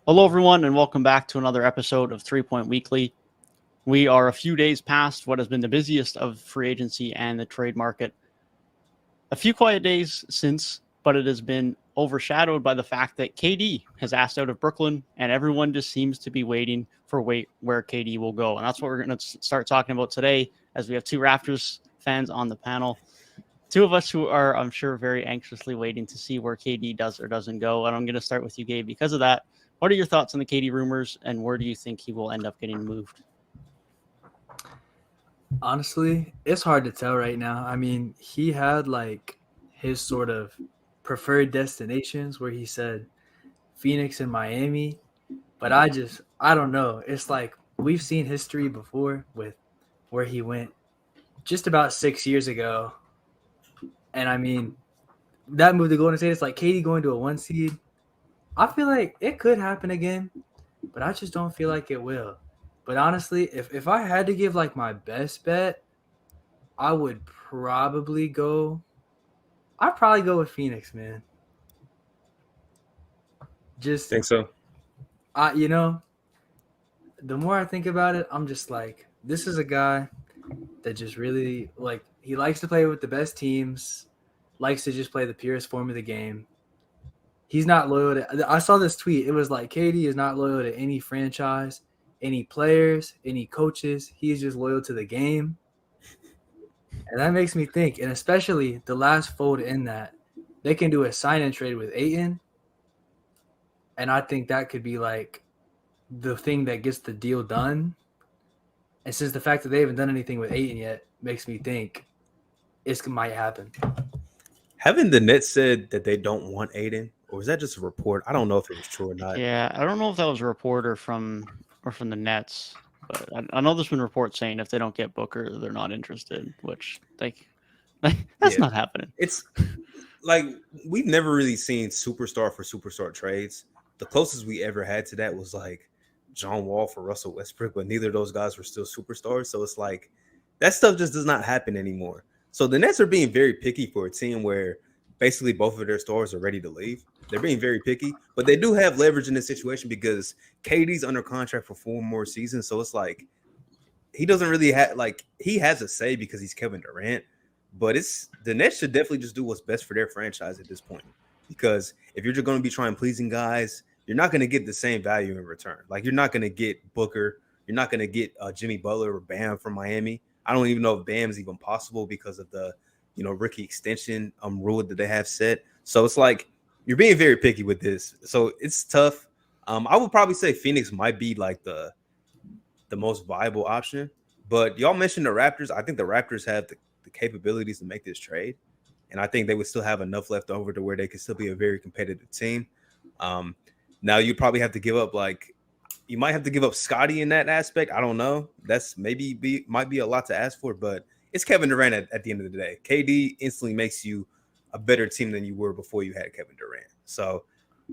Hello, everyone, and welcome back to another episode of 3 Point Weekly. We are a few days past what has been the busiest of free agency and the trade market. A few quiet days since, but it has been overshadowed by the fact that KD has asked out of Brooklyn, and everyone just seems to be waiting for where KD will go. And that's what we're going to start talking about today, as we have two Raptors fans on the panel. Two of us who are, I'm sure, very anxiously waiting to see where KD does or doesn't go. And I'm going to start with you, Gabe, because of that. What are your thoughts on the KD rumors, and where do you think he will end up getting moved? Honestly, it's hard to tell right now. I mean, he had like his sort of preferred destinations where he said Phoenix and Miami, but I don't know. It's like we've seen history before with where he went just about 6 years ago. And I mean, that move to Golden State, it's like KD going to a 1 seed. I feel like it could happen again, but I just don't feel like it will. But honestly, if I had to give like my best bet, I would probably go. I'd probably go with Phoenix, man. Just Think so? the more I think about it, I'm just like, this is a guy that just really like he likes to play with the best teams, likes to just play the purest form of the game. He's not loyal to. I saw this tweet. It was like KD is not loyal to any franchise, any players, any coaches. He is just loyal to the game. And that makes me think, and especially the last fold in that, they can do a sign and trade with Ayton. And I think that could be like the thing that gets the deal done. And since the fact that they haven't done anything with Ayton yet makes me think it might happen. Haven't the Nets said that they don't want Aiden, or was that just a report? I don't know if it was true or not. Yeah, I don't know if that was a reporter from the Nets, but I know there's been reports saying if they don't get Booker, they're not interested. Which that's not happening. It's like we've never really seen superstar for superstar trades. The closest we ever had to that was like John Wall for Russell Westbrook, but neither of those guys were still superstars. So it's like that stuff just does not happen anymore. So the Nets are being very picky for a team where basically both of their stars are ready to leave. They're being very picky, but they do have leverage in this situation because KD's under contract for 4 more seasons. So it's like he doesn't really have he has a say because he's Kevin Durant, but it's the Nets should definitely just do what's best for their franchise at this point. Because if you're just going to be trying pleasing guys, you're not going to get the same value in return. Like you're not going to get Booker, you're not going to get Jimmy Butler or Bam from Miami. I don't even know if Bam's even possible because of the rookie extension rule that they have set. So it's like you're being very picky with this. So it's tough. I would probably say Phoenix might be like the most viable option. But y'all mentioned the Raptors. I think the Raptors have the capabilities to make this trade. And I think they would still have enough left over to where they could still be a very competitive team. Now you probably have to give up you might have to give up Scotty in that aspect. I don't know. That's might be a lot to ask for, but it's Kevin Durant at the end of the day. KD instantly makes you a better team than you were before you had Kevin Durant. So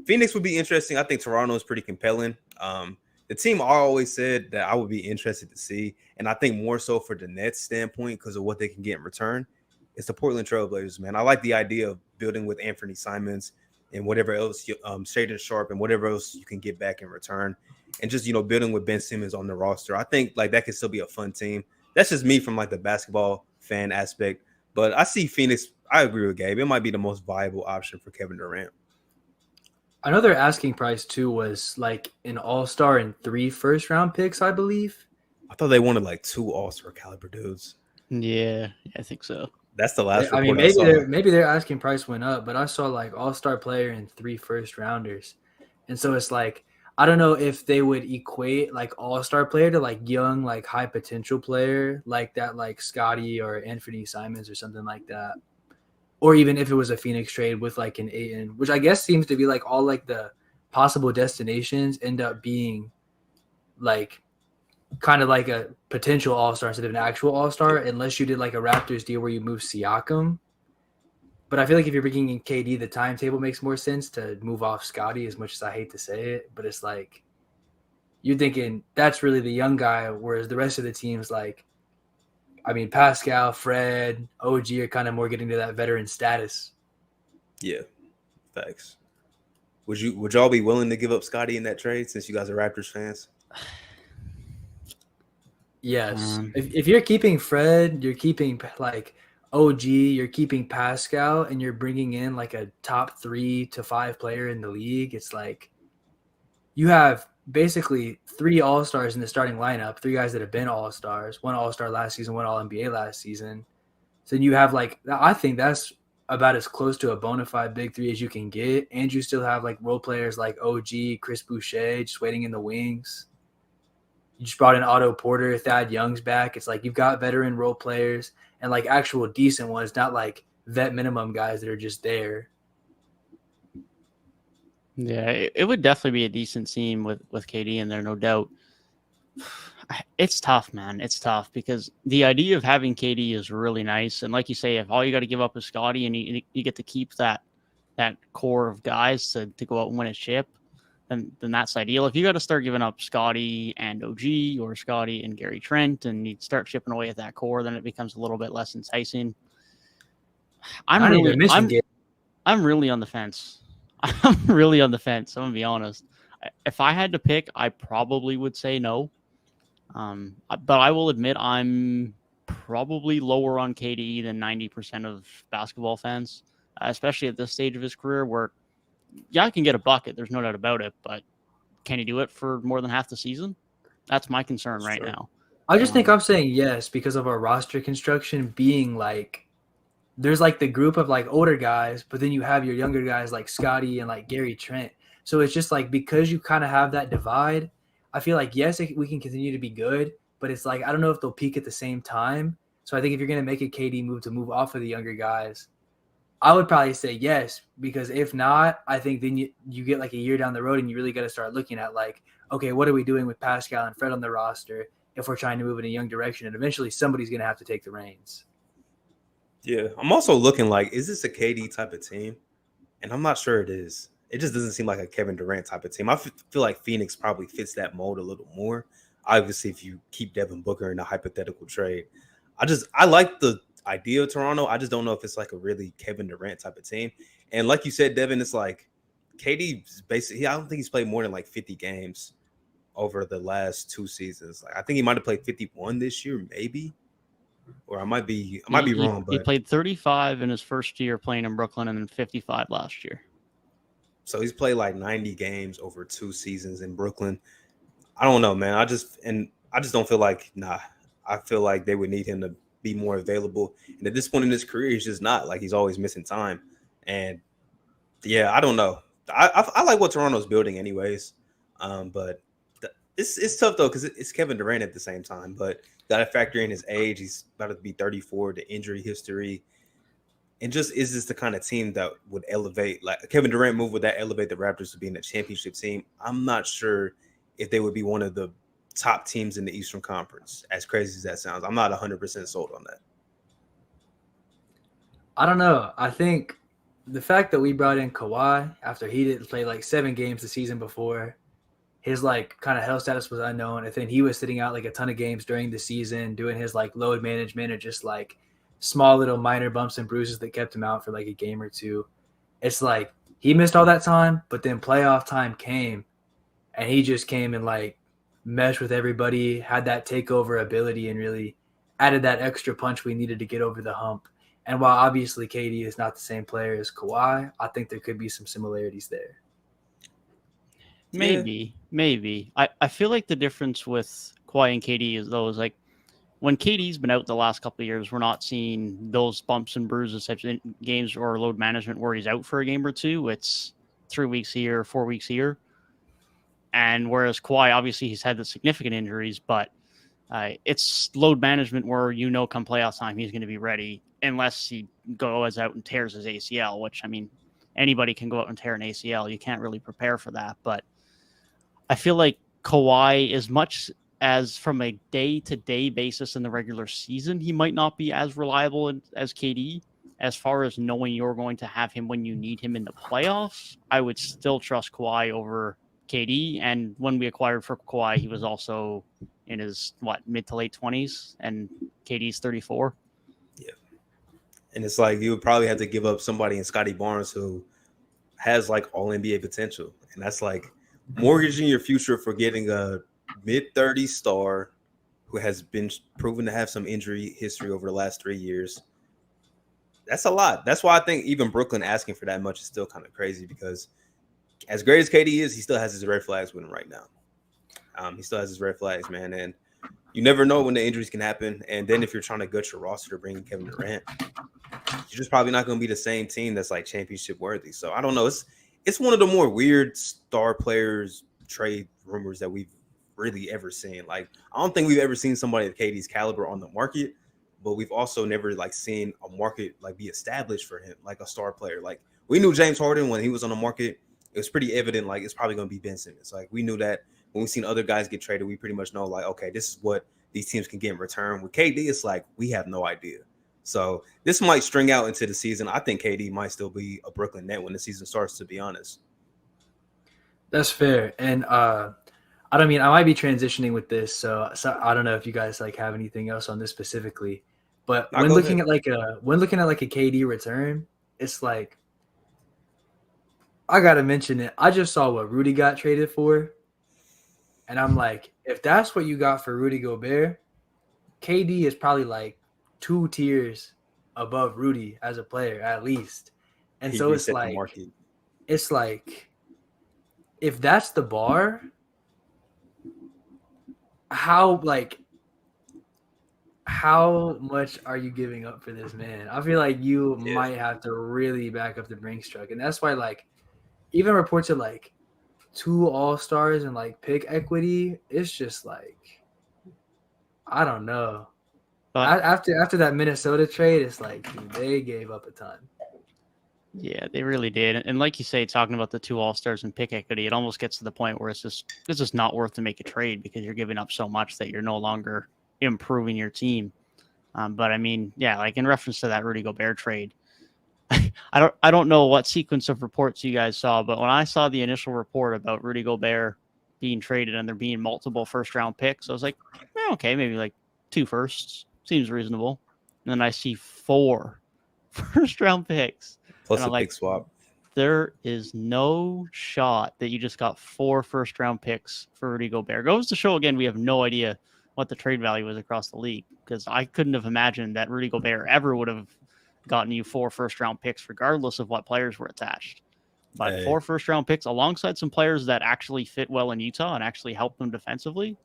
Phoenix would be interesting. I think Toronto is pretty compelling. The team I always said that I would be interested to see, and I think more so for the Nets standpoint because of what they can get in return, it's the Portland Trailblazers, man. I like the idea of building with Anthony Simons and whatever else, Shaedon Sharpe and whatever else you can get back in return. And just, building with Ben Simmons on the roster. I think that could still be a fun team. That's just me from the basketball fan aspect. But I see Phoenix. I agree with Gabe. It might be the most viable option for Kevin Durant. Another asking price too was like an all-star and 3 first-round picks, I believe. I thought they wanted 2 all-star caliber dudes. Yeah, I think so. That's the last report I mean, saw. maybe their asking price went up, but I saw all-star player and 3 first-rounders. And so it's like, I don't know if they would equate all-star player to young, high potential player like that, Scotty or Anthony Simons or something like that. Or even if it was a Phoenix trade with an Ayton, which I guess seems to be all the possible destinations end up being kind of like a potential all-star instead of an actual all-star, unless you did a Raptors deal where you move Siakam. But I feel like if you're bringing in KD, the timetable makes more sense to move off Scotty, as much as I hate to say it. But it's you're thinking that's really the young guy, whereas the rest of the team's Pascal, Fred, OG are kind of more getting to that veteran status. Yeah, thanks. Would y'all be willing to give up Scotty in that trade since you guys are Raptors fans? Yes. If you're keeping Fred, you're keeping like OG, you're keeping Pascal, and you're bringing in like a top 3 to 5 player in the league, it's like you have basically 3 All-Stars in the starting lineup, 3 guys that have been All-Stars, 1 All-Star last season, 1 All-NBA last season. So you have like, I think that's about as close to a bona fide big 3 as you can get. And you still have like role players like OG, Chris Boucher just waiting in the wings. You just brought in Otto Porter, Thad Young's back. It's like you've got veteran role players and like actual decent ones, not like vet minimum guys that are just there. Yeah, it would definitely be a decent team with KD in there, no doubt. It's tough, man. It's tough because the idea of having KD is really nice. And like you say, if all you got to give up is Scotty and you get to keep that core of guys to go out and win a chip, then that's ideal. If you got to start giving up Scotty and OG or Scotty and Gary Trent and you start chipping away at that core, then it becomes a little bit less enticing. I'm really on the fence. I'm really on the fence. I'm going to be honest. If I had to pick, I probably would say no. But I will admit I'm probably lower on KD than 90% of basketball fans, especially at this stage of his career where, yeah, I can get a bucket. There's no doubt about it. But can he do it for more than half the season? That's my concern right now. I just think I'm saying yes because of our roster construction being like, there's like the group of like older guys, but then you have your younger guys like Scotty and like Gary Trent. So it's just like because you kind of have that divide, I feel like, yes, we can continue to be good, but it's like I don't know if they'll peak at the same time. So I think if you're going to make a KD move to move off of the younger guys, I would probably say yes, because if not, I think then you get like a year down the road and you really got to start looking at like, okay, what are we doing with Pascal and Fred on the roster if we're trying to move in a young direction? And eventually somebody's going to have to take the reins. Yeah, I'm also looking like, is this a KD type of team? And I'm not sure it is. It just doesn't seem like a Kevin Durant type of team. I feel like Phoenix probably fits that mold a little more. Obviously, if you keep Devin Booker in a hypothetical trade, I like the idea of Toronto. I just don't know if it's like a really Kevin Durant type of team. And like you said, Devin, it's like KD basically, I don't think he's played more than like 50 games over the last 2 seasons. Like I think he might have played 51 this year, maybe. Or I might be wrong. But he played 35 in his first year playing in Brooklyn and then 55 last year. So he's played like 90 games over 2 seasons in Brooklyn. I don't know, man. I just don't feel like, I feel like they would need him to be more available. And at this point in his career, he's just not. Like he's always missing time. And yeah, I don't know. I like what Toronto's building anyways. But it's tough though because it's Kevin Durant at the same time. But got to factor in his age. He's about to be 34, the injury history. And just is this the kind of team that would elevate, like a Kevin Durant move, would that elevate the Raptors to being a championship team? I'm not sure if they would be one of the top teams in the Eastern Conference, as crazy as that sounds. I'm not 100% sold on that. I don't know. I think the fact that we brought in Kawhi after he didn't play like 7 games the season before, his like kind of health status was unknown. And then he was sitting out like a ton of games during the season, doing his like load management or just like small little minor bumps and bruises that kept him out for like a game or two. It's like he missed all that time, but then playoff time came and he just came and like meshed with everybody, had that takeover ability and really added that extra punch we needed to get over the hump. And while obviously KD is not the same player as Kawhi, I think there could be some similarities there. Maybe. I feel like the difference with Kawhi and KD is like when KD's been out the last couple of years, we're not seeing those bumps and bruises types of games or load management where he's out for a game or two. It's 3 weeks here, 4 weeks here. And whereas Kawhi, obviously he's had the significant injuries, but it's load management where come playoff time, he's going to be ready unless he goes out and tears his ACL, which, I mean, anybody can go out and tear an ACL. You can't really prepare for that. But I feel like Kawhi, as much as from a day-to-day basis in the regular season, he might not be as reliable as KD. As far as knowing you're going to have him when you need him in the playoffs, I would still trust Kawhi over KD. And when we acquired for Kawhi, he was also in his, mid to late 20s, and KD's 34. Yeah. And it's like you would probably have to give up somebody in Scotty Barnes who has like all NBA potential, and that's like mortgaging your future for getting a mid-30s star who has been proven to have some injury history over the last 3 years. That's a lot. That's why I think even Brooklyn asking for that much is still kind of crazy, because as great as KD is, he still has his red flags with him right now. He still has his red flags, man, and you never know when the injuries can happen. And then if you're trying to gut your roster to bring in Kevin Durant, you're just probably not going to be the same team that's like championship worthy. So I don't know. It's one of the more weird star players trade rumors that we've really ever seen. Like, I don't think we've ever seen somebody of KD's caliber on the market, but we've also never like seen a market like be established for him, like a star player. Like, we knew James Harden when he was on the market. It was pretty evident, like, it's probably going to be Ben Simmons. Like, we knew that when we've seen other guys get traded, we pretty much know, like, okay, this is what these teams can get in return. With KD, it's like, we have no idea. So this might string out into the season. I think KD might still be a Brooklyn Net when the season starts, to be honest. That's fair. And I might be transitioning with this, so I don't know if you guys like have anything else on this specifically. But when looking at like a KD return, it's like, I gotta mention it. I just saw what Rudy got traded for, and I'm like, if that's what you got for Rudy Gobert, KD is probably like 2 tiers above Rudy as a player at least. And so it's like, if that's the bar, how much are you giving up for this man? I feel like you might have to really back up the Brinks truck, and that's why like even reports of like 2 All-Stars and like pick equity, it's just like, I don't know. But after that Minnesota trade, it's like, dude, they gave up a ton. Yeah, they really did. And like you say, talking about the 2 All-Stars and pick equity, it almost gets to the point where it's just not worth to make a trade because you're giving up so much that you're no longer improving your team. But I mean, yeah, like in reference to that Rudy Gobert trade, I don't know what sequence of reports you guys saw, but when I saw the initial report about Rudy Gobert being traded and there being multiple first-round picks, I was like, okay, maybe like 2 firsts seems reasonable. And then I see 4 first-round picks. Plus a pick swap. There is no shot that you just got 4 first-round picks for Rudy Gobert. Goes to show, again, we have no idea what the trade value is across the league, because I couldn't have imagined that Rudy Gobert ever would have gotten you 4 first-round picks, regardless of what players were attached. But 4 first-round picks alongside some players that actually fit well in Utah and actually help them defensively.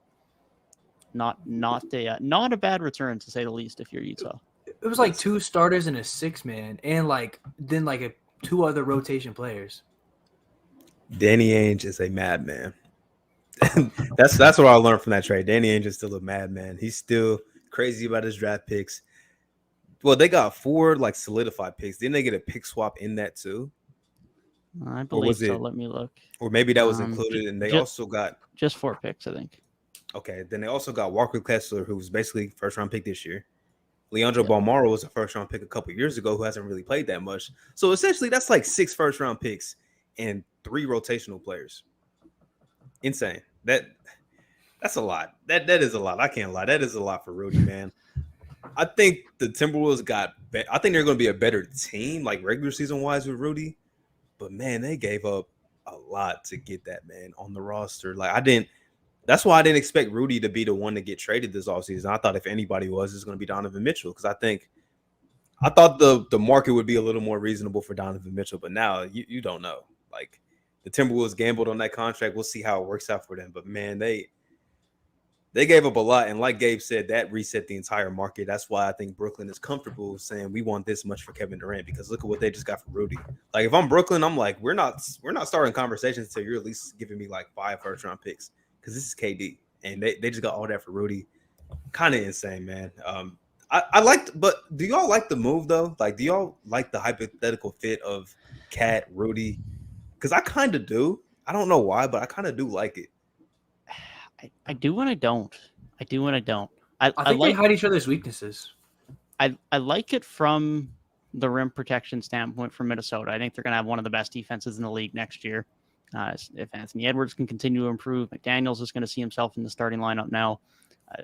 Not a bad return, to say the least, if you're Utah. It was like 2 starters and a 6-man, and then 2 other rotation players. Danny Ainge is a madman. that's what I learned from that trade. Danny Ainge is still a madman. He's still crazy about his draft picks. Well, they got 4 like solidified picks. Didn't they get a pick swap in that too? I believe so. Let me look. Or maybe that was included, and they also got just 4 picks, I think. Okay, then they also got Walker Kessler, who was basically first-round pick this year. Leandro Balmaro was a first-round pick a couple years ago, who hasn't really played that much. So essentially, that's like 6 first-round picks and 3 rotational players. Insane. That's a lot. That is a lot. I can't lie. That is a lot for Rudy, man. I think the Timberwolves I think they're going to be a better team, like regular season-wise with Rudy. But, man, they gave up a lot to get that man on the roster. That's why I didn't expect Rudy to be the one to get traded this offseason. I thought if anybody was, it's going to be Donovan Mitchell, because I thought the market would be a little more reasonable for Donovan Mitchell, but now you don't know. Like, the Timberwolves gambled on that contract. We'll see how it works out for them. But, man, they gave up a lot, and like Gabe said, that reset the entire market. That's why I think Brooklyn is comfortable saying we want this much for Kevin Durant, because look at what they just got for Rudy. Like, if I'm Brooklyn, I'm like, we're not starting conversations until you're at least giving me like 5 first-round picks. Because this is KD, and they just got all that for Rudy. Kind of insane, man. But do y'all like the move, though? Like, do y'all like the hypothetical fit of Cat, Rudy? Because I kind of do. I don't know why, but I kind of do like it. I do and I don't. I do and I don't. I think they hide each other's weaknesses. I like it from the rim protection standpoint for Minnesota. I think they're going to have one of the best defenses in the league next year. If Anthony Edwards can continue to improve, McDaniels is going to see himself in the starting lineup now.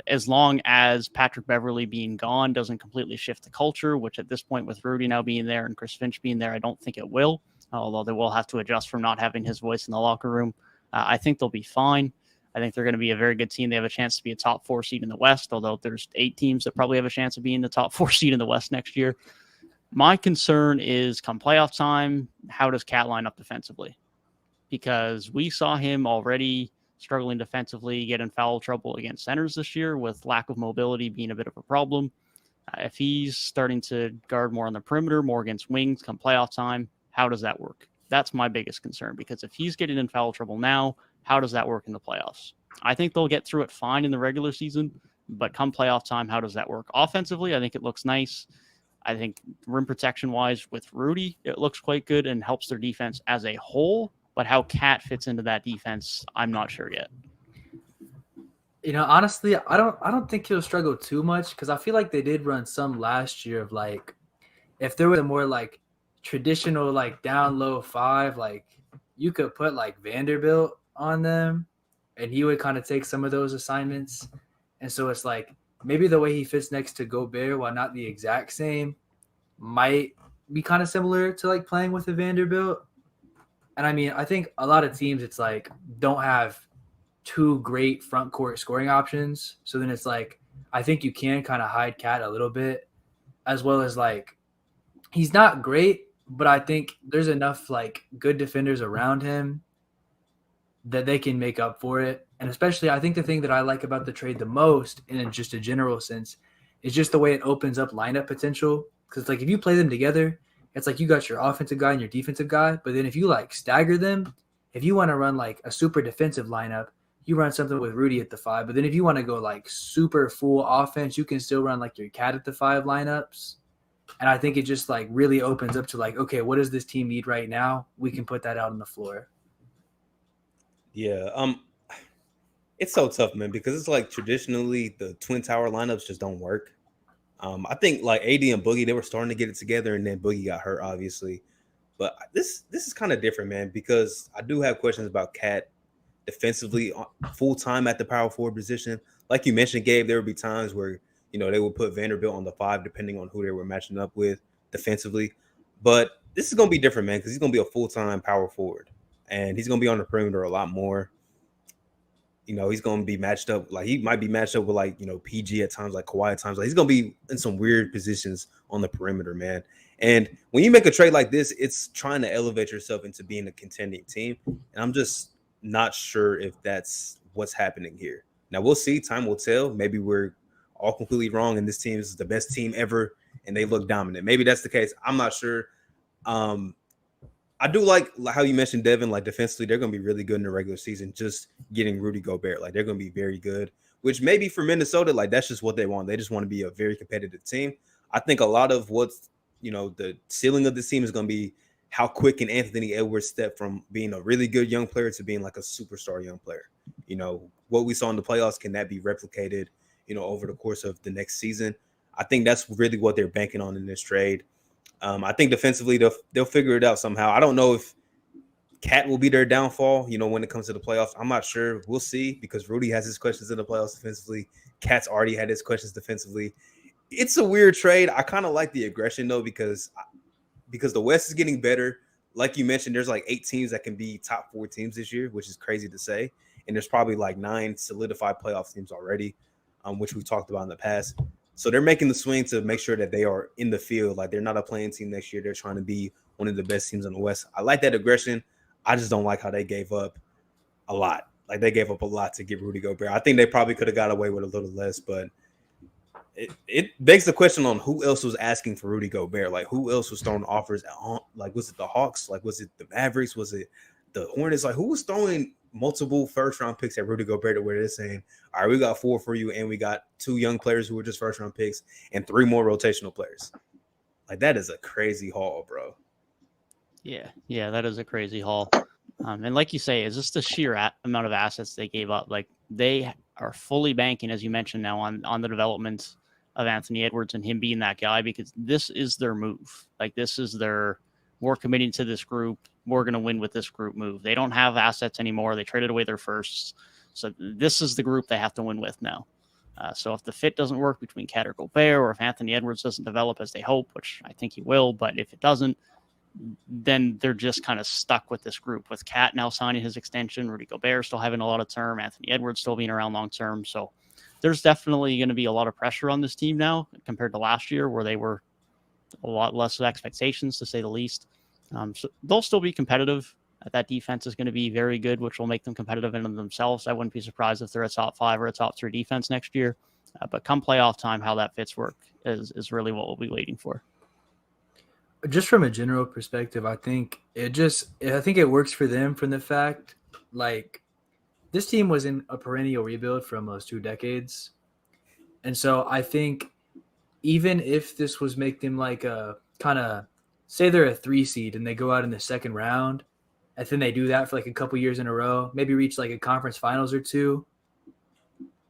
As long as Patrick Beverley being gone doesn't completely shift the culture, which at this point with Rudy now being there and Chris Finch being there, I don't think it will. although they will have to adjust from not having his voice in the locker room. I think they'll be fine. I think they're going to be a very good team. They have a chance to be a top 4 seed in the West, although there's 8 teams that probably have a chance of being the top 4 seed in the West next year. My concern is come playoff time, how does Cat line up defensively? Because we saw him already struggling defensively, get in foul trouble against centers this year with lack of mobility being a bit of a problem. If he's starting to guard more on the perimeter, more against wings come playoff time, how does that work? That's my biggest concern, because if he's getting in foul trouble now, how does that work in the playoffs? I think they'll get through it fine in the regular season, but come playoff time, how does that work? Offensively, I think it looks nice. I think rim protection-wise with Rudy, it looks quite good and helps their defense as a whole, but how Cat fits into that defense, I'm not sure yet. Honestly, I don't think he'll struggle too much, because I feel like they did run some last year of like, if there was a more like traditional like down low 5, like you could put like Vanderbilt on them and he would kind of take some of those assignments. And so it's like maybe the way he fits next to Gobert, while not the exact same, might be kind of similar to like playing with a Vanderbilt. And I mean, I think a lot of teams, it's like, don't have 2 great front court scoring options. So then it's like, I think you can kind of hide Cat a little bit, as well as like, he's not great, but I think there's enough like good defenders around him that they can make up for it. And especially, I think the thing that I like about the trade the most, in just a general sense, is just the way it opens up lineup potential. Because like if you play them together, it's like you got your offensive guy and your defensive guy. But then if you like stagger them, if you want to run like a super defensive lineup, you run something with Rudy at the 5. But then if you want to go like super full offense, you can still run like your Cat at the 5 lineups. And I think it just like really opens up to like, okay, what does this team need right now? We can put that out on the floor. Yeah. It's so tough, man, because it's like traditionally the Twin Tower lineups just don't work. I think like AD and Boogie, they were starting to get it together, and then Boogie got hurt, obviously. But this is kind of different, man, because I do have questions about Cat defensively full time at the power forward position. Like you mentioned, Gabe, there would be times where they would put Vanderbilt on the 5 depending on who they were matching up with defensively. But this is going to be different, man, because he's going to be a full-time power forward. And he's going to be on the perimeter a lot more. He's going to be matched up. Like, he might be matched up with, like, PG at times, like Kawhi at times. Like, he's going to be in some weird positions on the perimeter, man. And when you make a trade like this, it's trying to elevate yourself into being a contending team. And I'm just not sure if that's what's happening here. Now, we'll see. Time will tell. Maybe we're all completely wrong, and this team is the best team ever, and they look dominant. Maybe that's the case. I'm not sure. I do like how you mentioned Devin. Like defensively, they're going to be really good in the regular season. Just getting Rudy Gobert, like they're going to be very good. Which maybe for Minnesota, like that's just what they want. They just want to be a very competitive team. I think a lot of what's the ceiling of this team is going to be how quick can Anthony Edwards step from being a really good young player to being like a superstar young player. What we saw in the playoffs, can that be replicated over the course of the next season? I think that's really what they're banking on in this trade. I think defensively, they'll figure it out somehow. I don't know if Cat will be their downfall, when it comes to the playoffs. I'm not sure. We'll see, because Rudy has his questions in the playoffs defensively. Cat's already had his questions defensively. It's a weird trade. I kind of like the aggression, though, because the West is getting better. Like you mentioned, there's like 8 teams that can be top 4 teams this year, which is crazy to say. And there's probably like 9 solidified playoff teams already, which we've talked about in the past. So they're making the swing to make sure that they are in the field. Like they're not a playing team next year. They're trying to be one of the best teams in the West. I like that aggression. I just don't like how they gave up a lot. Like they gave up a lot to get Rudy Gobert. I think they probably could have got away with a little less, but it begs the question on who else was asking for Rudy Gobert. Like who else was throwing offers at, like was it the Hawks? Like was it the Mavericks? Was it the Hornets? Like who was throwing multiple first-round picks at Rudy Gobert, where they're saying, all right, we got 4 for you, and we got 2 young players who were just first-round picks and 3 more rotational players. Like, that is a crazy haul, bro. Yeah, that is a crazy haul. And like you say, is this the sheer amount of assets they gave up? Like, they are fully banking, as you mentioned now, on the development of Anthony Edwards and him being that guy, because this is their move. Like, this is their we're committing to this group. We're going to win with this group move. They don't have assets anymore. They traded away their firsts. So this is the group they have to win with now. So if the fit doesn't work between Cat or Gobert, or if Anthony Edwards doesn't develop as they hope, which I think he will, but if it doesn't, then they're just kind of stuck with this group, with Cat now signing his extension, Rudy Gobert still having a lot of term, Anthony Edwards still being around long term. So there's definitely going to be a lot of pressure on this team now compared to last year, where they were a lot less expectations, to say the least. So they'll still be competitive. That defense is going to be very good, which will make them competitive in themselves. I wouldn't be surprised if they're a top 5 or a top 3 defense next year. But come playoff time, how that fits work is really what we'll be waiting for. Just from a general perspective, I think it works for them from the fact, like, this team was in a perennial rebuild for almost 2 decades. And so I think even if this was make them like a kind of, say they're a 3 seed and they go out in the second round, and then they do that for like a couple years in a row, maybe reach like a conference finals or 2,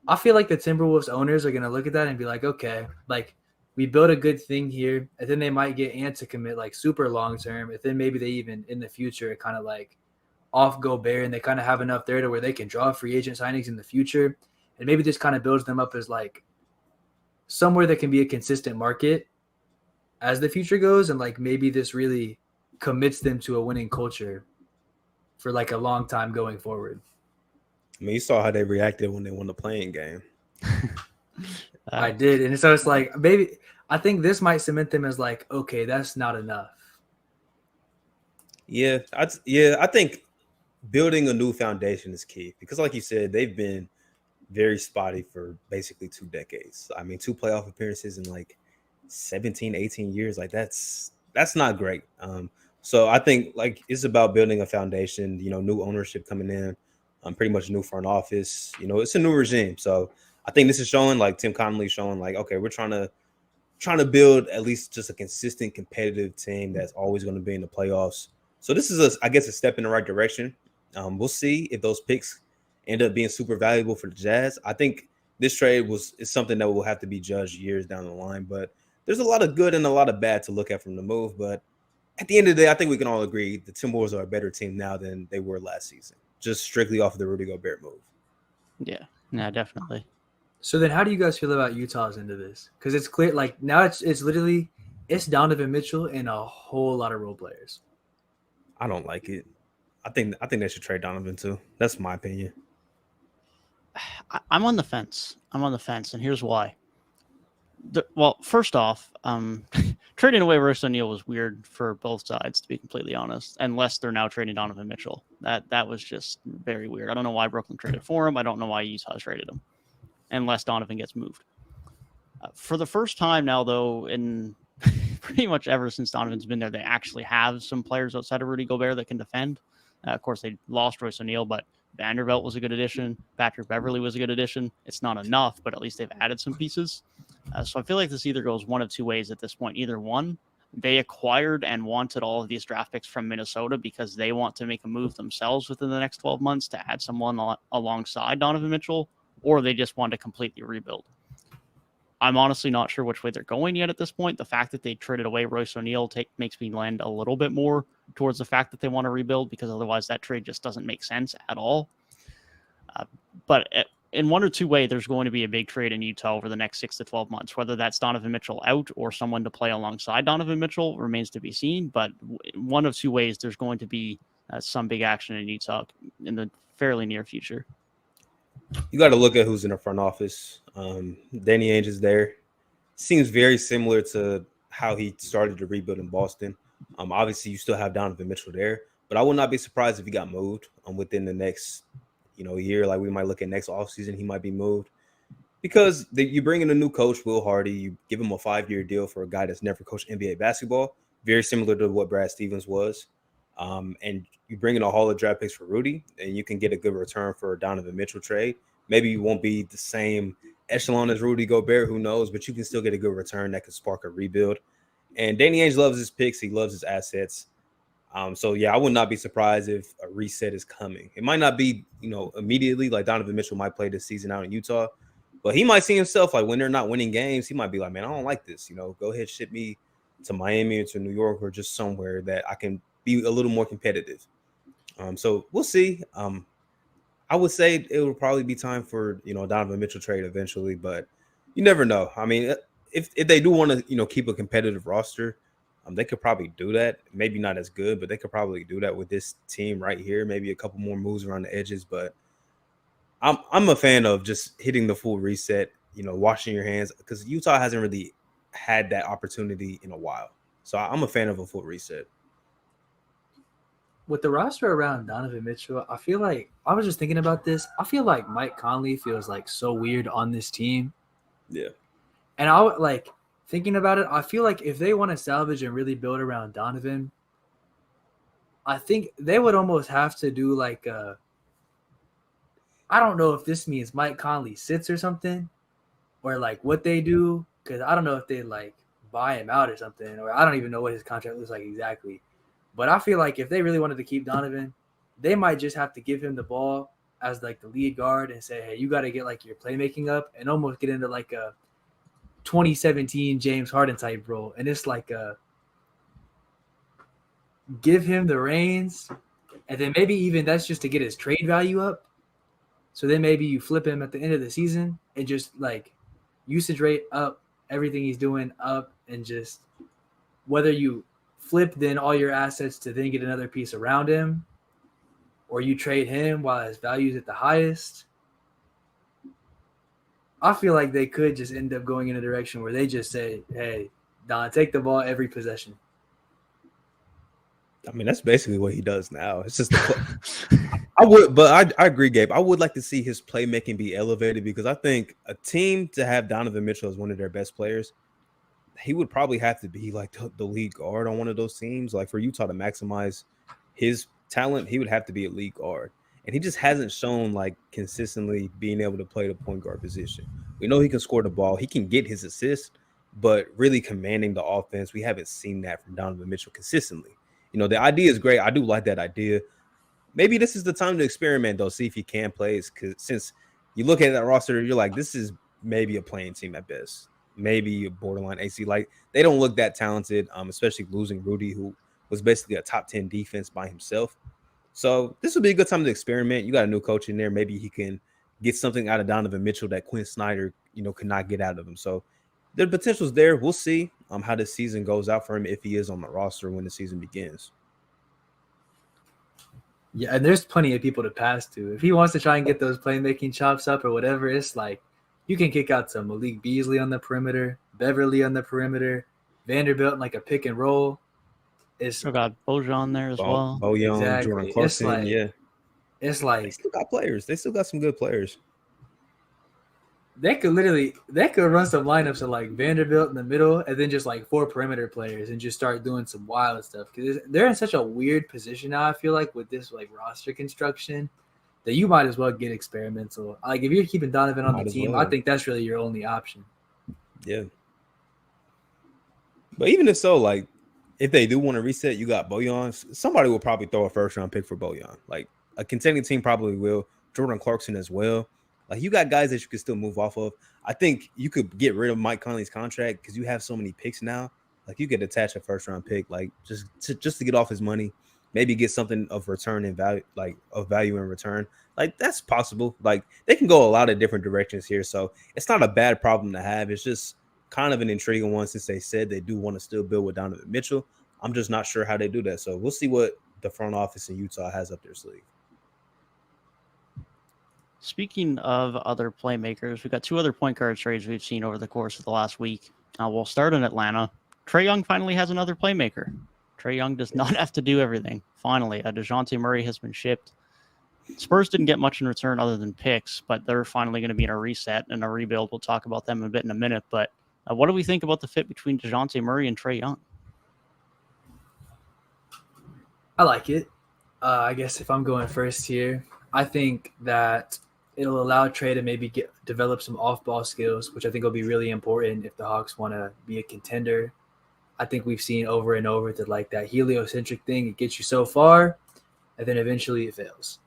I feel like the Timberwolves owners are going to look at that and be like, okay, like, we built a good thing here, and then they might get Ant to commit like super long term, and then maybe they even in the future kind of like off Gobert, and they kind of have enough there to where they can draw free agent signings in the future, and maybe this kind of builds them up as like somewhere that can be a consistent market as the future goes, and like maybe this really commits them to a winning culture for like a long time going forward. I mean, you saw how they reacted when they won the playing game. I did, and so it's like maybe I think this might cement them as like, okay, that's not enough. Yeah, I think building a new foundation is key because, like you said, they've been very spotty for basically 2 decades. I mean, 2 playoff appearances in like 17, 18 years. Like that's not great. So I think like it's about building a foundation, new ownership coming in, pretty much new front office, it's a new regime. So I think this is showing, like Tim Connolly showing, like, okay, we're trying to build at least just a consistent competitive team that's always going to be in the playoffs. So this is I guess a step in the right direction. We'll see if those picks end up being super valuable for the Jazz. I think this trade is something that will have to be judged years down the line, but there's a lot of good and a lot of bad to look at from the move. But at the end of the day, I think we can all agree the Timberwolves are a better team now than they were last season, just strictly off of the Rudy Gobert move. Yeah, definitely. So then how do you guys feel about Utah's into this? Because it's clear, like, now it's literally it's Donovan Mitchell and a whole lot of role players. I don't like it. I think they should trade Donovan too. That's my opinion. I'm on the fence. And here's why. Well, first off, trading away Royce O'Neal was weird for both sides, to be completely honest, unless they're now trading Donovan Mitchell. That was just very weird. I don't know why Brooklyn traded for him. I don't know why Utah traded him, unless Donovan gets moved. For the first time now, though, in pretty much ever since Donovan's been there, they actually have some players outside of Rudy Gobert that can defend. Of course, they lost Royce O'Neal, but Vanderbilt was a good addition. Patrick Beverley was a good addition. It's not enough, but at least they've added some pieces. So I feel like this either goes one of 2 ways at this point. Either one, they acquired and wanted all of these draft picks from Minnesota because they want to make a move themselves within the next 12 months to add someone alongside Donovan Mitchell, or they just want to completely rebuild. I'm honestly not sure which way they're going yet at this point. The fact that they traded away Royce O'Neal makes me land a little bit more towards the fact that they want to rebuild, because otherwise that trade just doesn't make sense at all. But in one or 2 ways, there's going to be a big trade in Utah over the next 6 to 12 months. Whether that's Donovan Mitchell out or someone to play alongside Donovan Mitchell remains to be seen. But one of 2 ways, there's going to be some big action in Utah in the fairly near future. You got to look at who's in the front office. Danny Ainge is there. Seems very similar to how he started to rebuild in Boston. Obviously, you still have Donovan Mitchell there, but I would not be surprised if he got moved within the next year. Like we might look at next offseason, he might be moved because you bring in a new coach, Will Hardy. You give him a 5-year deal for a guy that's never coached NBA basketball, very similar to what Brad Stevens was. And you bring in a haul of draft picks for Rudy, and you can get a good return for a Donovan Mitchell trade. Maybe you won't be the same echelon as Rudy Gobert, who knows, but you can still get a good return that could spark a rebuild. And Danny Ainge loves his picks. He loves his assets. So, yeah, I would not be surprised if a reset is coming. It might not be, immediately, like Donovan Mitchell might play this season out in Utah, but he might see himself, like when they're not winning games, he might be like, man, I don't like this. Go ahead, ship me to Miami or to New York or just somewhere that I can be a little more competitive. So we'll see. I would say it would probably be time for, Donovan Mitchell trade eventually, but you never know. I mean, if they do want to, keep a competitive roster, They could probably do that. Maybe not as good, but they could probably do that with this team right here. Maybe a couple more moves around the edges. But I'm a fan of just hitting the full reset, washing your hands, because Utah hasn't really had that opportunity in a while. So I'm a fan of a full reset. With the roster around Donovan Mitchell, I feel like I was just thinking about this. I feel like Mike Conley feels like so weird on this team. Yeah. And I would like thinking about it. I feel like if they want to salvage and really build around Donovan, I think they would almost have to do like I don't know if this means Mike Conley sits or something, or like what they do, because I don't know if they like buy him out or something, or I don't even know what his contract looks like exactly. But I feel like if they really wanted to keep Donovan, they might just have to give him the ball as like the lead guard and say, hey, you got to get like your playmaking up and almost get into like a 2017 James Harden type role. And it's like give him the reins, and then maybe even that's just to get his trade value up. So then maybe you flip him at the end of the season and just like usage rate up, everything he's doing up, and just whether you flip then all your assets to then get another piece around him, or you trade him while his value is at the highest. I feel like they could just end up going in a direction where they just say, hey, Don, take the ball every possession. I mean, that's basically what he does now. It's just I agree, Gabe. I would like to see his playmaking be elevated, because I think a team to have Donovan Mitchell as one of their best players, he would probably have to be like the lead guard on one of those teams. Like for Utah to maximize his talent, he would have to be a lead guard. And he just hasn't shown like consistently being able to play the point guard position. We know he can score the ball. He can get his assist, but really commanding the offense, we haven't seen that from Donovan Mitchell consistently. The idea is great. I do like that idea. Maybe this is the time to experiment, though, see if he can play. Because since you look at that roster, you're like, this is maybe a playing team at best. Maybe a borderline AC. Like, they don't look that talented, especially losing Rudy, who was basically a top 10 defense by himself. So this would be a good time to experiment. You got a new coach in there. Maybe he can get something out of Donovan Mitchell that Quinn Snyder, could not get out of him. So the potential's there. We'll see how this season goes out for him, if he is on the roster when the season begins. Yeah, and there's plenty of people to pass to. If he wants to try and get those playmaking chops up or whatever, it's like you can kick out some Malik Beasley on the perimeter, Beverly on the perimeter, Vanderbilt in like a pick and roll. It's got Bojan there as well. Bojan, exactly. Jordan Clarkson, It's like they still got players. They still got some good players. They could run some lineups of like Vanderbilt in the middle and then just like 4 perimeter players and just start doing some wild stuff, because they're in such a weird position now. I feel like with this like roster construction that you might as well get experimental. Like if you're keeping Donovan on the team, I think that's really your only option. Yeah. But even if so, like if they do want to reset, you got Bojan. Somebody will probably throw a first-round pick for Bojan. Like a contending team probably will. Jordan Clarkson as well. Like you got guys that you can still move off of. I think you could get rid of Mike Conley's contract because you have so many picks now. Like you could attach a first-round pick, like just to get off his money, maybe get something of return in value, like of value in return. Like that's possible. Like they can go a lot of different directions here, so it's not a bad problem to have. It's just kind of an intriguing one since they said they do want to still build with Donovan Mitchell. I'm just not sure how they do that. So we'll see what the front office in Utah has up their sleeve. Speaking of other playmakers, we've got 2 other point guard trades we've seen over the course of the last week. We'll start in Atlanta. Trae Young finally has another playmaker. Trae Young does not have to do everything. Finally, Dejounte Murray has been shipped. Spurs didn't get much in return other than picks, but they're finally going to be in a reset and a rebuild. We'll talk about them a bit in a minute. But what do we think about the fit between Dejounte Murray and Trae Young? I like it. I guess if I'm going first here, I think that it'll allow Trae to maybe develop some off-ball skills, which I think will be really important if the Hawks want to be a contender. I think we've seen over and over that like that heliocentric thing, it gets you so far, and then eventually it fails.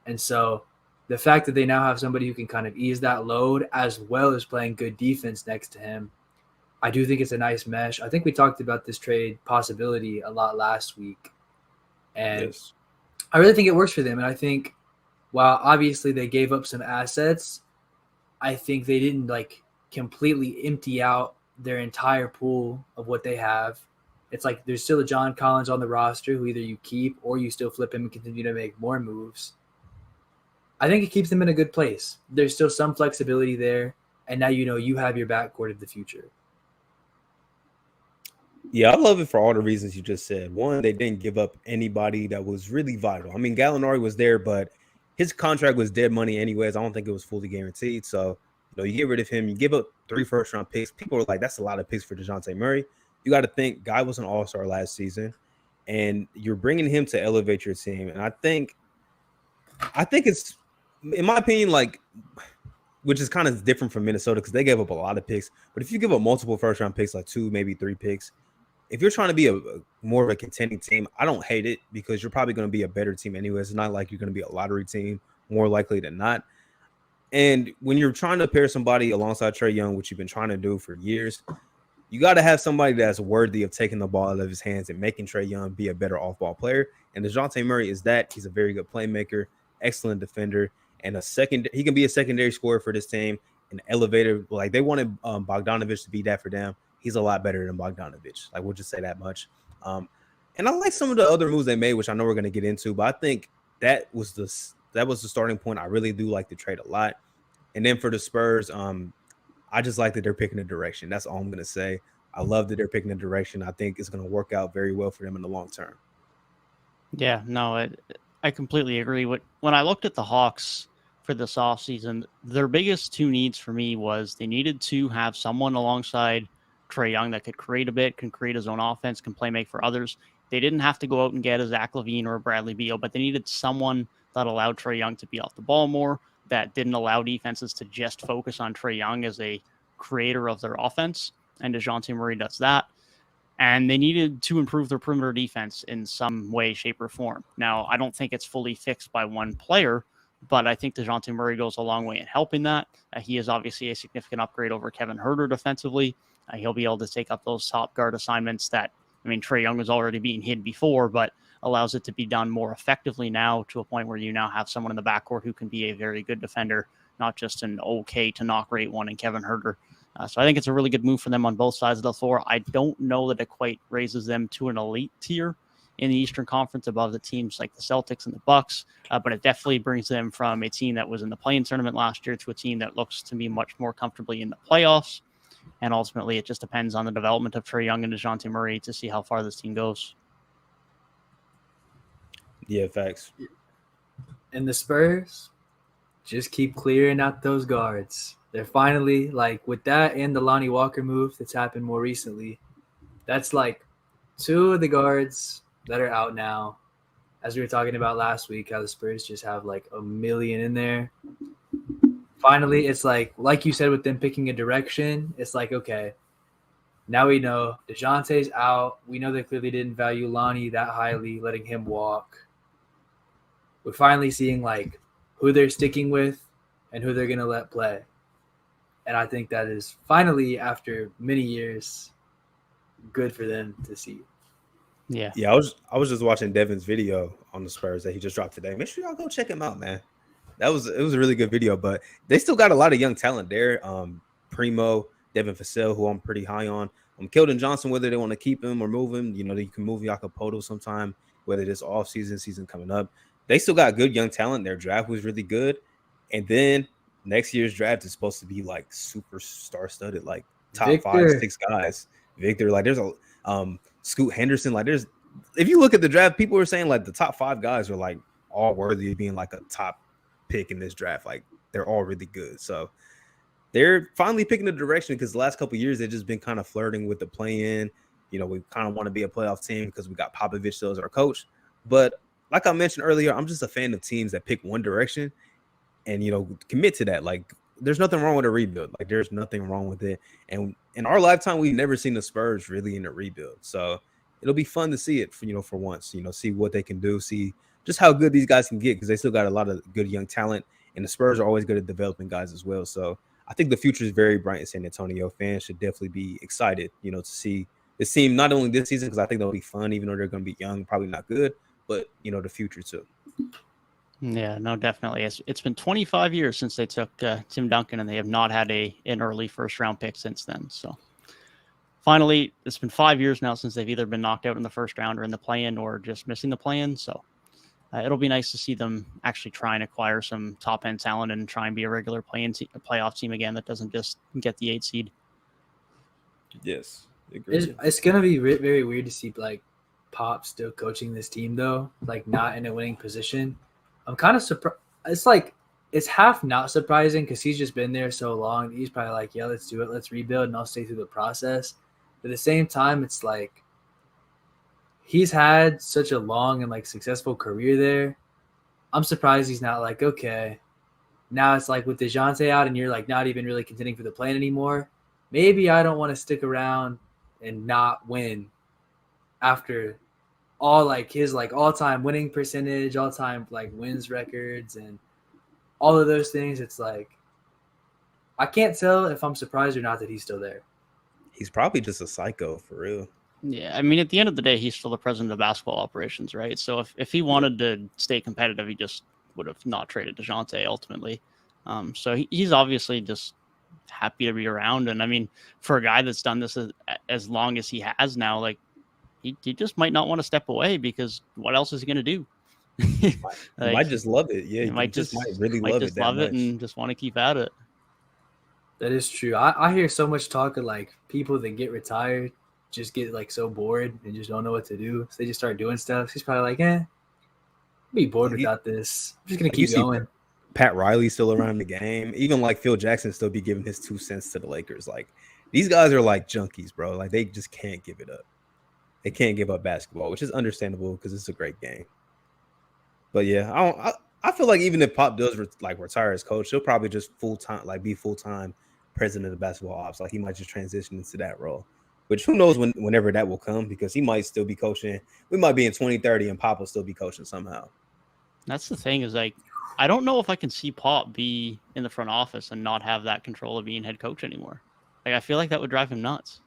And so the fact that they now have somebody who can kind of ease that load as well as playing good defense next to him, I do think it's a nice mesh. I think we talked about this trade possibility a lot last week. And yes, I really think it works for them. And I think while obviously they gave up some assets, I think they didn't like completely empty out their entire pool of what they have. It's like there's still a John Collins on the roster who either you keep or you still flip him and continue to make more moves. I think it keeps them in a good place. There's still some flexibility there, and now you have your backcourt of the future. Yeah, I love it for all the reasons you just said. One, they didn't give up anybody that was really vital. I mean, Gallinari was there, but his contract was dead money anyways. I don't think it was fully guaranteed. So, you get rid of him. You give up 3 first-round picks. People are like, that's a lot of picks for Dejounte Murray. You got to think, guy was an all-star last season, and you're bringing him to elevate your team. And I think it's, in my opinion, like, which is kind of different from Minnesota because they gave up a lot of picks. But if you give up multiple first-round picks, like 2, maybe 3 picks, if you're trying to be a more of a contending team, I don't hate it because you're probably going to be a better team anyways. It's not like you're going to be a lottery team, more likely than not. And when you're trying to pair somebody alongside Trae Young, which you've been trying to do for years, you got to have somebody that's worthy of taking the ball out of his hands and making Trae Young be a better off-ball player. And Dejounte Murray is that. He's a very good playmaker, excellent defender, and he can be a secondary scorer for this team, an elevator. Like they wanted Bogdanovich to be that for them. He's a lot better than Bogdanovich. Like we'll just say that much. And I like some of the other moves they made, which I know we're going to get into, but I think that was the starting point. I really do like the trade a lot. And then for the Spurs, I just like that they're picking a direction. That's all I'm going to say. I love that they're picking a direction. I think it's going to work out very well for them in the long term. Yeah, no, I completely agree. When I looked at the Hawks for this offseason, their biggest 2 needs for me was they needed to have someone alongside Trae Young that could create a bit, can create his own offense, can play make for others. They didn't have to go out and get a Zach LaVine or a Bradley Beal, but they needed someone that allowed Trae Young to be off the ball more, that didn't allow defenses to just focus on Trae Young as a creator of their offense. And Dejounte Murray does that. And they needed to improve their perimeter defense in some way, shape, or form. Now, I don't think it's fully fixed by one player, but I think Dejounte Murray goes a long way in helping that. He is obviously a significant upgrade over Kevin Huerter defensively. He'll be able to take up those top guard assignments that, Trae Young was already being hid before, but allows it to be done more effectively now to a point where you now have someone in the backcourt who can be a very good defender, not just an okay to knock rate one in Kevin Huerter. So I think it's a really good move for them on both sides of the floor. I don't know that it quite raises them to an elite tier in the Eastern Conference above the teams like the Celtics and the Bucks, but it definitely brings them from a team that was in the play-in tournament last year to a team that looks to be much more comfortably in the playoffs. And ultimately, it just depends on the development of Trae Young and Dejounte Murray to see how far this team goes. Yeah, facts. And the Spurs just keep clearing out those guards. They're finally, like, with that and the Lonnie Walker move that's happened more recently, that's like 2 of the guards that are out now. As we were talking about last week, how the Spurs just have like a million in there. Finally, it's like you said, with them picking a direction, it's like, okay, now we know DeJounte's out. We know they clearly didn't value Lonnie that highly, letting him walk. We're finally seeing like who they're sticking with and who they're going to let play. And I think that is finally, after many years, good for them to see. Yeah. Yeah, I was just watching Devin's video on the Spurs that he just dropped today. Make sure y'all go check him out, man. It was a really good video, but they still got a lot of young talent there. Primo, Devin Vassell, who I'm pretty high on. Keldon Johnson, whether they want to keep him or move him, you can move Jakopoto sometime, whether this season coming up. They still got good young talent. Their draft was really good. And then next year's draft is supposed to be like super star-studded, like top Victor. 5, 6 guys. Victor, like there's a Scoot Henderson. Like if you look at the draft, people are saying like the top 5 guys are like all worthy of being like a top pick in this draft. Like they're all really good. So they're finally picking the direction, because the last couple of years they've just been kind of flirting with the play-in. We kind of want to be a playoff team because we got Popovich still as our coach. But like I mentioned earlier, I'm just a fan of teams that pick one direction and commit to that. Like there's nothing wrong with a rebuild. Like there's nothing wrong with it. And in our lifetime, we've never seen the Spurs really in a rebuild. So it'll be fun to see it for once. See what they can do. See just how good these guys can get, because they still got a lot of good young talent, and the Spurs are always good at developing guys as well. So I think the future is very bright in San Antonio. Fans should definitely be excited, to see this team not only this season, because I think they'll be fun, even though they're going to be young, probably not good, but the future too. Yeah, no, definitely. It's been 25 years since they took Tim Duncan, and they have not had an early first round pick since then. So finally, it's been 5 years now since they've either been knocked out in the first round or in the play-in or just missing the play-in. So it'll be nice to see them actually try and acquire some top-end talent and try and be a regular playoff team again that doesn't just get the 8 seed. Yes, agreed. It's gonna be very weird to see like Pop still coaching this team though, like not in a winning position. I'm kind of surprised. It's like it's half not surprising because he's just been there so long. He's probably like, yeah, let's do it, let's rebuild, and I'll stay through the process. But at the same time, it's like he's had such a long and like successful career there. I'm surprised he's not like, okay, now it's like with Dejounte out and you're like not even really contending for the play anymore. Maybe I don't want to stick around and not win after all like his like all-time winning percentage, all-time like wins records and all of those things. It's like I can't tell if I'm surprised or not that he's still there. He's probably just a psycho for real. Yeah, I mean, at the end of the day, he's still the president of basketball operations, right? So if he wanted to stay competitive, he just would have not traded Dejounte ultimately. So he's obviously just happy to be around. And I mean, for a guy that's done this as long as he has now, like he just might not want to step away because what else is he going to do? He might just love it. Yeah, he might really love it and just want to keep at it. That is true. I hear so much talk of like people that get retired just get like so bored and just don't know what to do. So they just start doing stuff. He's probably like, I'll be bored without this. I'm just going to keep going. Pat Riley's still around the game. Even like Phil Jackson still be giving his 2 cents to the Lakers. Like these guys are like junkies, bro. Like they just can't give it up. They can't give up basketball, which is understandable because it's a great game. But yeah, I feel like even if Pop does retire as coach, he'll probably just be full-time president of basketball ops. Like he might just transition into that role. Which who knows whenever that will come because he might still be coaching. We might be in 2030 and Pop will still be coaching somehow. That's the thing is like I don't know if I can see Pop be in the front office and not have that control of being head coach anymore. Like I feel like that would drive him nuts.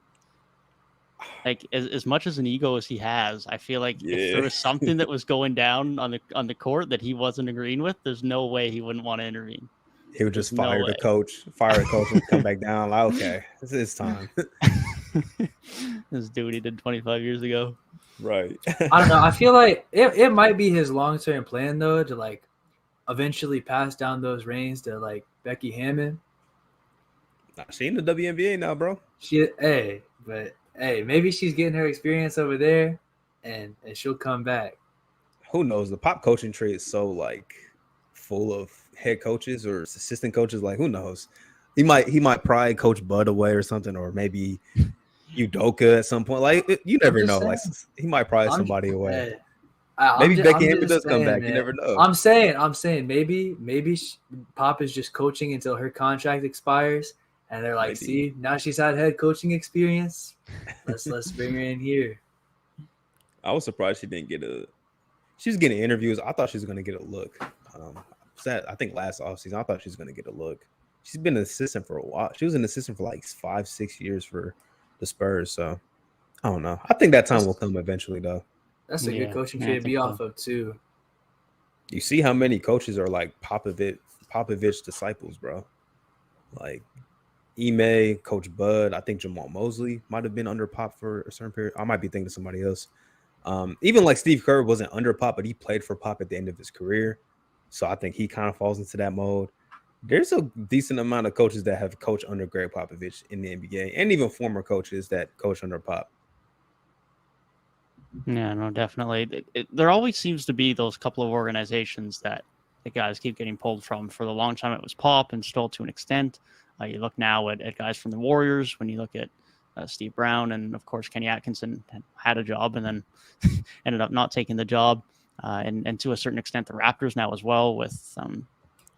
Like as much as an ego as he has, I feel like if there was something that was going down on the court that he wasn't agreeing with, there's no way he wouldn't want to intervene. He would just fire a coach and come back down. Like, okay, it's time. This dude he did 25 years ago. Right. I don't know. I feel like it might be his long-term plan though to like eventually pass down those reins to like Becky Hammond. She in the WNBA now, bro. Maybe she's getting her experience over there and she'll come back. Who knows? The Pop coaching tree is so like full of head coaches or assistant coaches. Like who knows? He might pry Coach Bud away or something, or maybe Udoka at some point. Like you never know. Like he might pry somebody away. Maybe Becky Hammond does come back. Man. You never know. I'm saying maybe Pop is just coaching until her contract expires, and they're like, see, now she's had head coaching experience. Let's bring her in here. I was surprised she didn't get She was getting interviews. I thought she was going to get a look. I think last offseason, I thought she was going to get a look. She's been an assistant for a while. She was an assistant for like 5-6 years for the Spurs. So I don't know. I think that time will come eventually, though. That's a good coaching tree to be off of too. You see how many coaches are like Popovich disciples, bro. Like Ime, Coach Bud. I think Jamal Mosley might have been under Pop for a certain period. I might be thinking of somebody else. Even like Steve Kerr wasn't under Pop, but he played for Pop at the end of his career. So I think he kind of falls into that mode. There's a decent amount of coaches that have coached under Greg Popovich in the NBA, and even former coaches that coach under Pop. Yeah, no, definitely. There always seems to be those couple of organizations that the guys keep getting pulled from. For the long time, it was Pop and still to an extent. You look now at guys from the Warriors. When you look at Steve Brown and, of course, Kenny Atkinson had a job and then ended up not taking the job. And to a certain extent, the Raptors now as well with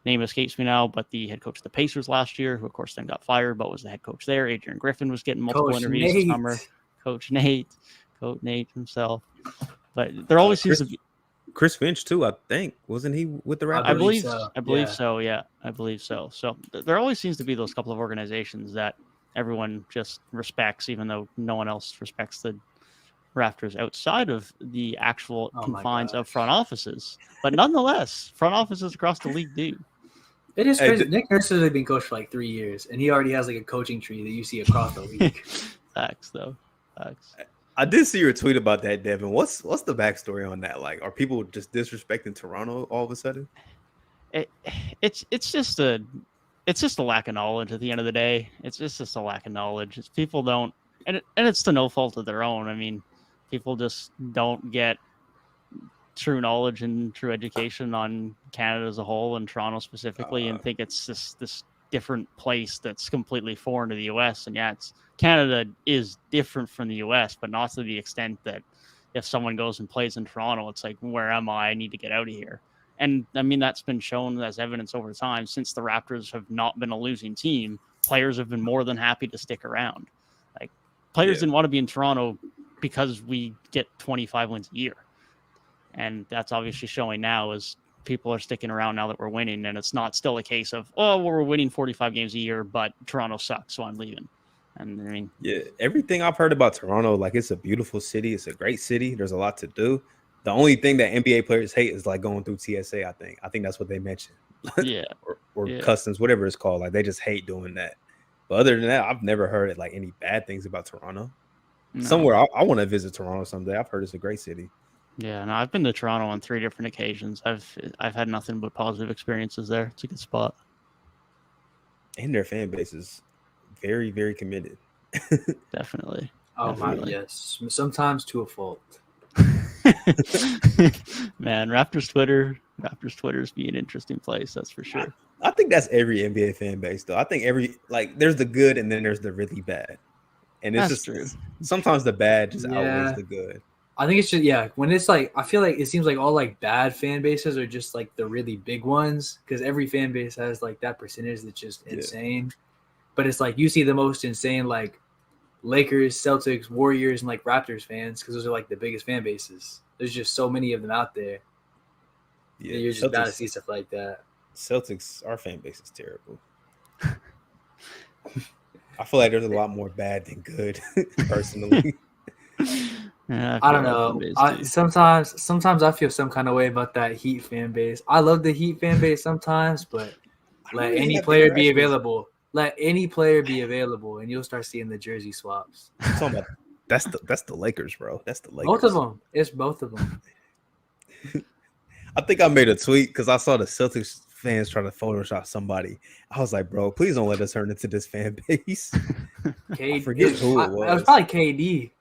name escapes me now, but the head coach of the Pacers last year, who, of course, then got fired, but was the head coach there. Adrian Griffin was getting multiple interviews this summer. Coach Nate himself. But there always seems to be Chris Finch too, I think. Wasn't he with the Raptors? I believe so. Yeah, I believe so. So there always seems to be those couple of organizations that everyone just respects, even though no one else respects the Raptors outside of the actual confines of front offices. But nonetheless, front offices across the league do. It is crazy. Nick Nurse has been coached for like 3 years, and he already has like a coaching tree that you see across the league. Facts, though. Facts. I did see your tweet about that, Devin. What's the backstory on that? Like, are people just disrespecting Toronto all of a sudden? It's just a lack of knowledge at the end of the day. It's just a lack of knowledge. People don't, and it's to no fault of their own. I mean, people just don't get true knowledge and true education on Canada as a whole and Toronto specifically, and think it's this different place that's completely foreign to the U.S. And yeah, Canada is different from the U.S., but not to the extent that if someone goes and plays in Toronto, it's like, where am I? I need to get out of here. And I mean, that's been shown as evidence over time. Since the Raptors have not been a losing team, players have been more than happy to stick around. Like, players didn't want to be in Toronto because we get 25 wins a year. And that's obviously showing now as people are sticking around now that we're winning. And it's not still a case of, oh, well, we're winning 45 games a year, but Toronto sucks, so I'm leaving. And I mean, yeah, everything I've heard about Toronto, like, it's a beautiful city. It's a great city. There's a lot to do. The only thing that NBA players hate is like going through TSA. I think that's what they mentioned. Yeah, or customs, whatever it's called. Like, they just hate doing that. But other than that, I've never heard like any bad things about Toronto. No. Somewhere I want to visit Toronto someday. I've heard it's a great city. Yeah, no, I've been to Toronto on 3 different occasions. I've had nothing but positive experiences there. It's a good spot. And their fan base is very, very committed. Definitely. Oh my, yes. Sometimes to a fault. Man, Raptors Twitter's be an interesting place, that's for sure. I think that's every NBA fan base, though. I think there's the good and then there's the really bad. And it's that's just true. Sometimes the bad just outweighs the good. I think it's just, when it's like, I feel like it seems like all like bad fan bases are just like the really big ones, because every fan base has like that percentage that's just insane. But it's like you see the most insane like Lakers, Celtics, Warriors, and like Raptors fans, because those are like the biggest fan bases. There's just so many of them out there. Yeah, you're just bound to see stuff like that. Celtics, our fan base is terrible. I feel like there's a lot more bad than good, personally. Yeah, I don't know. Sometimes I feel some kind of way about that Heat fan base. I love the Heat fan base sometimes, but let any player be available. Let any player be available, and you'll start seeing the jersey swaps. That's the Lakers, bro. That's the Lakers. Both of them. It's both of them. I think I made a tweet because I saw the Celtics fans try to Photoshop somebody. I was like, bro, please don't let us turn into this fan base. I forget who it was. It was probably KD.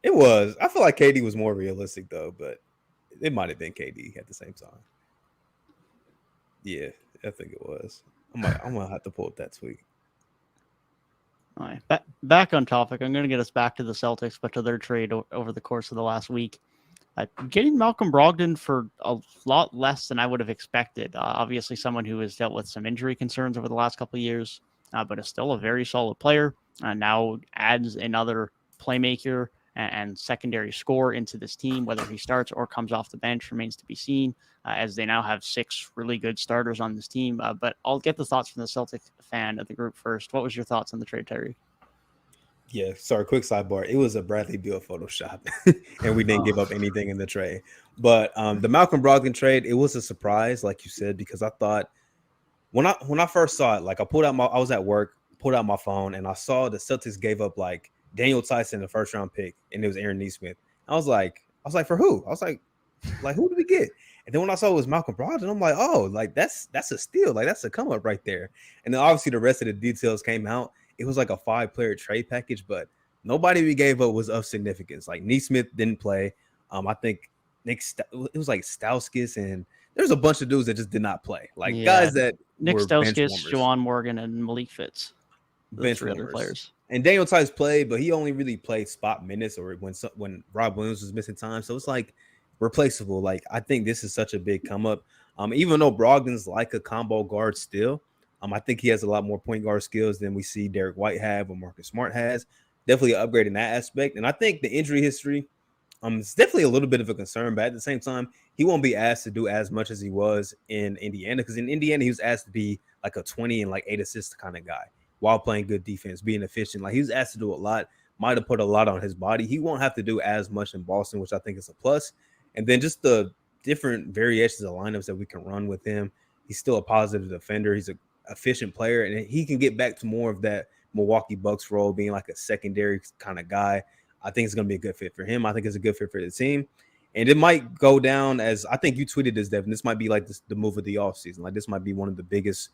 It was. I feel like KD was more realistic, though, but it might have been KD at the same time. Yeah, I think it was. I'm gonna have to pull up that tweet. All right, back on topic. I'm going to get us back to the Celtics, but to their trade over the course of the last week. Getting Malcolm Brogdon for a lot less than I would have expected. Obviously, someone who has dealt with some injury concerns over the last couple of years, but is still a very solid player. Now adds another playmaker and secondary score into this team. Whether he starts or comes off the bench remains to be seen, as they now have 6 really good starters on this team. But I'll get the thoughts from the Celtic fan of the group first. What was your thoughts on the trade, Tyrik? Yeah, sorry, quick sidebar. It was a Bradley Beal Photoshop, and we didn't give up anything in the trade. But the Malcolm Brogdon trade, it was a surprise, like you said, because I thought when I first saw it, like I was at work, pulled out my phone, and I saw the Celtics gave up like Daniel Tyson, the first round pick, and it was Aaron Nesmith. I was like, for who? I was like, who did we get? And then when I saw it was Malcolm Brogdon, I'm like, oh, like that's a steal, like that's a come up right there. And then obviously the rest of the details came out. It was like a 5-player trade package, but nobody we gave up was of significance. Like Nesmith didn't play. I think it was like Stauskas, and there's a bunch of dudes that just did not play. Like guys that Nick were Stauskas, Juwan Morgan, and Malik Fitz. Bench warmers. Players. And Daniel Tice played, but he only really played spot minutes or when Rob Williams was missing time. So it's like replaceable. Like I think this is such a big come up. Even though Brogdon's like a combo guard still. I think he has a lot more point guard skills than we see Derek White have or Marcus Smart has. Definitely an upgrade in that aspect. And I think the injury history is definitely a little bit of a concern. But at the same time, he won't be asked to do as much as he was in Indiana. Because in Indiana, he was asked to be like a 20 and like 8 assists kind of guy while playing good defense, being efficient. Like he was asked to do a lot, might have put a lot on his body. He won't have to do as much in Boston, which I think is a plus. And then just the different variations of lineups that we can run with him. He's still a positive defender. He's a efficient player, and he can get back to more Milwaukee Bucks role, being like a secondary kind of guy. I think it's going to be a good fit for him. I think it's a good fit for the team. And it might go down as, I think you tweeted this, Devin. This might be like the move of the offseason. Like, this might be one of the biggest,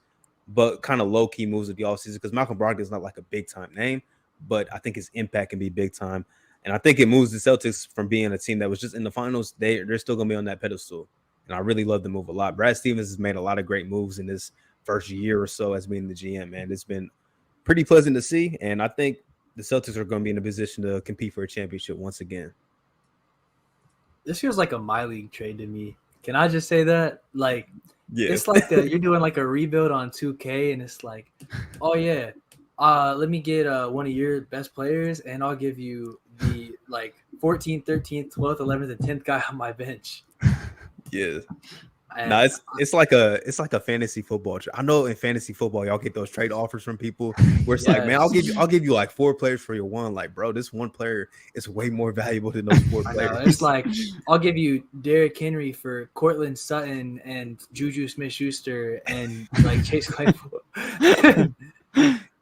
but kind of low-key moves of the offseason, because Malcolm Brogdon is not like a big-time name, but I think his impact can be big-time. And I think it moves the Celtics from being a team that was just in the finals. They're still going to be on that pedestal. And I really love the move a lot. Brad Stevens has made a lot of great moves in this first year or so as being the GM, man. It's been pretty pleasant to see. And I think the Celtics are going to be in a position to compete for a championship once again. This feels like a my league trade to me. Can I just say that? Like, yeah, it's like you're doing like a rebuild on 2K, and it's like, oh yeah, let me get one of your best players, and I'll give you the like 14th, 13th, 12th, 11th, and 10th guy on my bench. Yeah. And No, it's like a fantasy football. I know in fantasy football, y'all get those trade offers from people where it's like, man, I'll give you like 4 players for your one. Like, bro, this one player is way more valuable than those 4 players. I know. It's like, I'll give you Derrick Henry for Cortland Sutton and Juju Smith-Schuster and like Chase Claypool.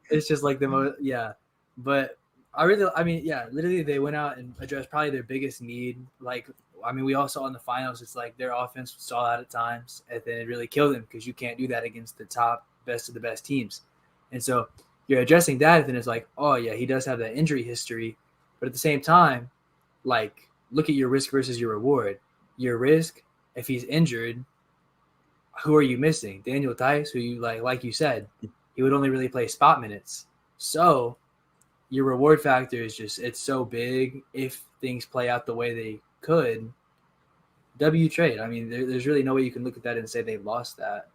It's just like the most, yeah. But literally they went out and addressed probably their biggest need. Like, I mean, we all saw in the finals, it's like their offense was stalled out at times, and then it really killed them because you can't do that against the top best of the best teams. And so you're addressing that, and then it's like, oh yeah, he does have that injury history, but at the same time, like, look at your risk versus your reward. Your risk, if he's injured, who are you missing? Daniel Tice, who you like you said, he would only really play spot minutes. So your reward factor is just, it's so big if things play out the way they could. W trade. I mean, there's really no way you can look at that and say they lost that.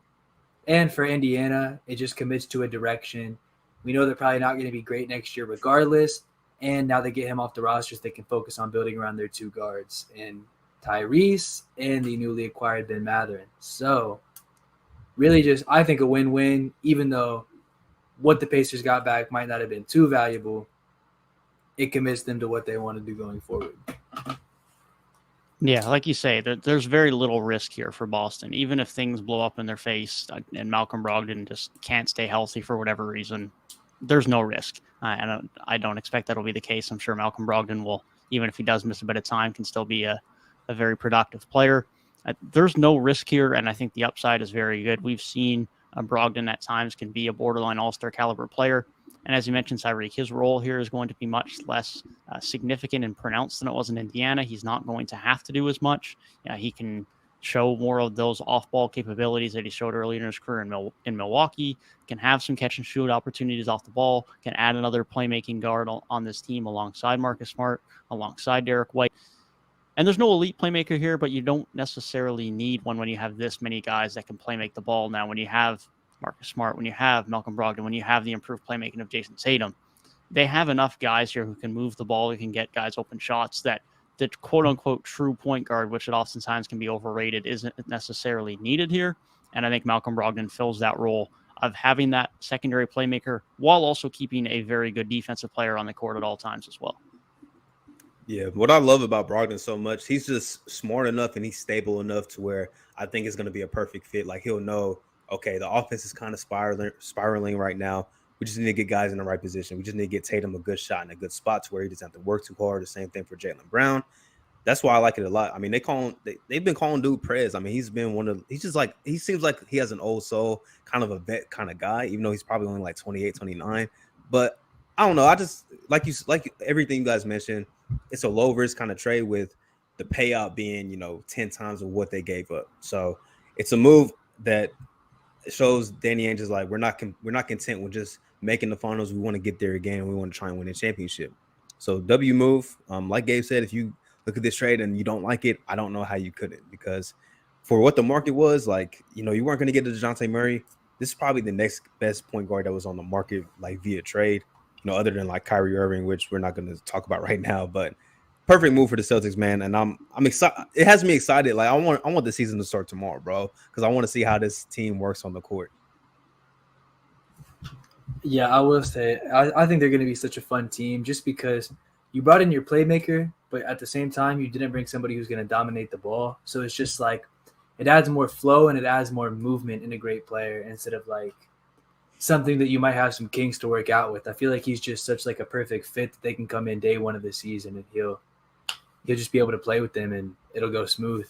And for Indiana, it just commits to a direction. We know they're probably not going to be great next year regardless. And now they get him off the rosters, they can focus on building around their 2 guards and Tyrese and the newly acquired Ben Mathurin. So really just, I think, a win-win, even though what the Pacers got back might not have been too valuable. It commits them to what they want to do going forward. Yeah, like you say, there's very little risk here for Boston. Even if things blow up in their face and Malcolm Brogdon just can't stay healthy for whatever reason, there's no risk. And I don't expect that'll be the case. I'm sure Malcolm Brogdon will, even if he does miss a bit of time, can still be a very productive player. There's no risk here, and I think the upside is very good. We've seen Brogdon at times can be a borderline all-star caliber player. And as you mentioned, Tyrik, his role here is going to be much less significant and pronounced than it was in Indiana. He's not going to have to do as much. He can show more of those off-ball capabilities that he showed earlier in his career in Milwaukee, can have some catch-and-shoot opportunities off the ball, can add another playmaking guard on this team alongside Marcus Smart, alongside Derek White. And there's no elite playmaker here, but you don't necessarily need one when you have this many guys that can play make the ball. Now, when you have Marcus Smart, when you have Malcolm Brogdon, when you have the improved playmaking of Jason Tatum, they have enough guys here who can move the ball, who can get guys open shots, that the quote-unquote true point guard, which it oftentimes can be overrated, isn't necessarily needed here. And I think Malcolm Brogdon fills that role of having that secondary playmaker while also keeping a very good defensive player on the court at all times as well. Yeah, what I love about Brogdon so much, he's just smart enough and he's stable enough to where I think it's going to be a perfect fit. Like, he'll know, okay, the offense is kind of spiraling right now. We just need to get guys in the right position. We just need to get Tatum a good shot in a good spot to where he doesn't have to work too hard. The same thing for Jalen Brown. That's why I like it a lot. I mean, they've been calling dude Prez. I mean, he seems like he has an old soul, kind of a vet kind of guy, even though he's probably only like 28, 29. But I don't know. I just like everything you guys mentioned. It's a low risk kind of trade with the payout being, 10 times of what they gave up. So it's a move that shows Danny Ainge is like, we're not content with just making the finals. We want to get there again, and we want to try and win a championship. So W move. Like Gabe said, if you look at this trade and you don't like it, I don't know how you couldn't, because for what the market was, like, you weren't going to get to Dejounte Murray. This is probably the next best point guard that was on the market, like, via trade, other than like Kyrie Irving, which we're not going to talk about right now. But perfect move for the Celtics, man. And I'm excited. It has me excited. Like, I want the season to start tomorrow, bro, because I want to see how this team works on the court. Yeah, I will say, I think they're going to be such a fun team just because you brought in your playmaker, but at the same time, you didn't bring somebody who's going to dominate the ball. So it's just like, it adds more flow and it adds more movement in a great player instead of like, something that you might have some kinks to work out with. I feel like he's just such like a perfect fit that they can come in day one of the season and he'll just be able to play with them and it'll go smooth.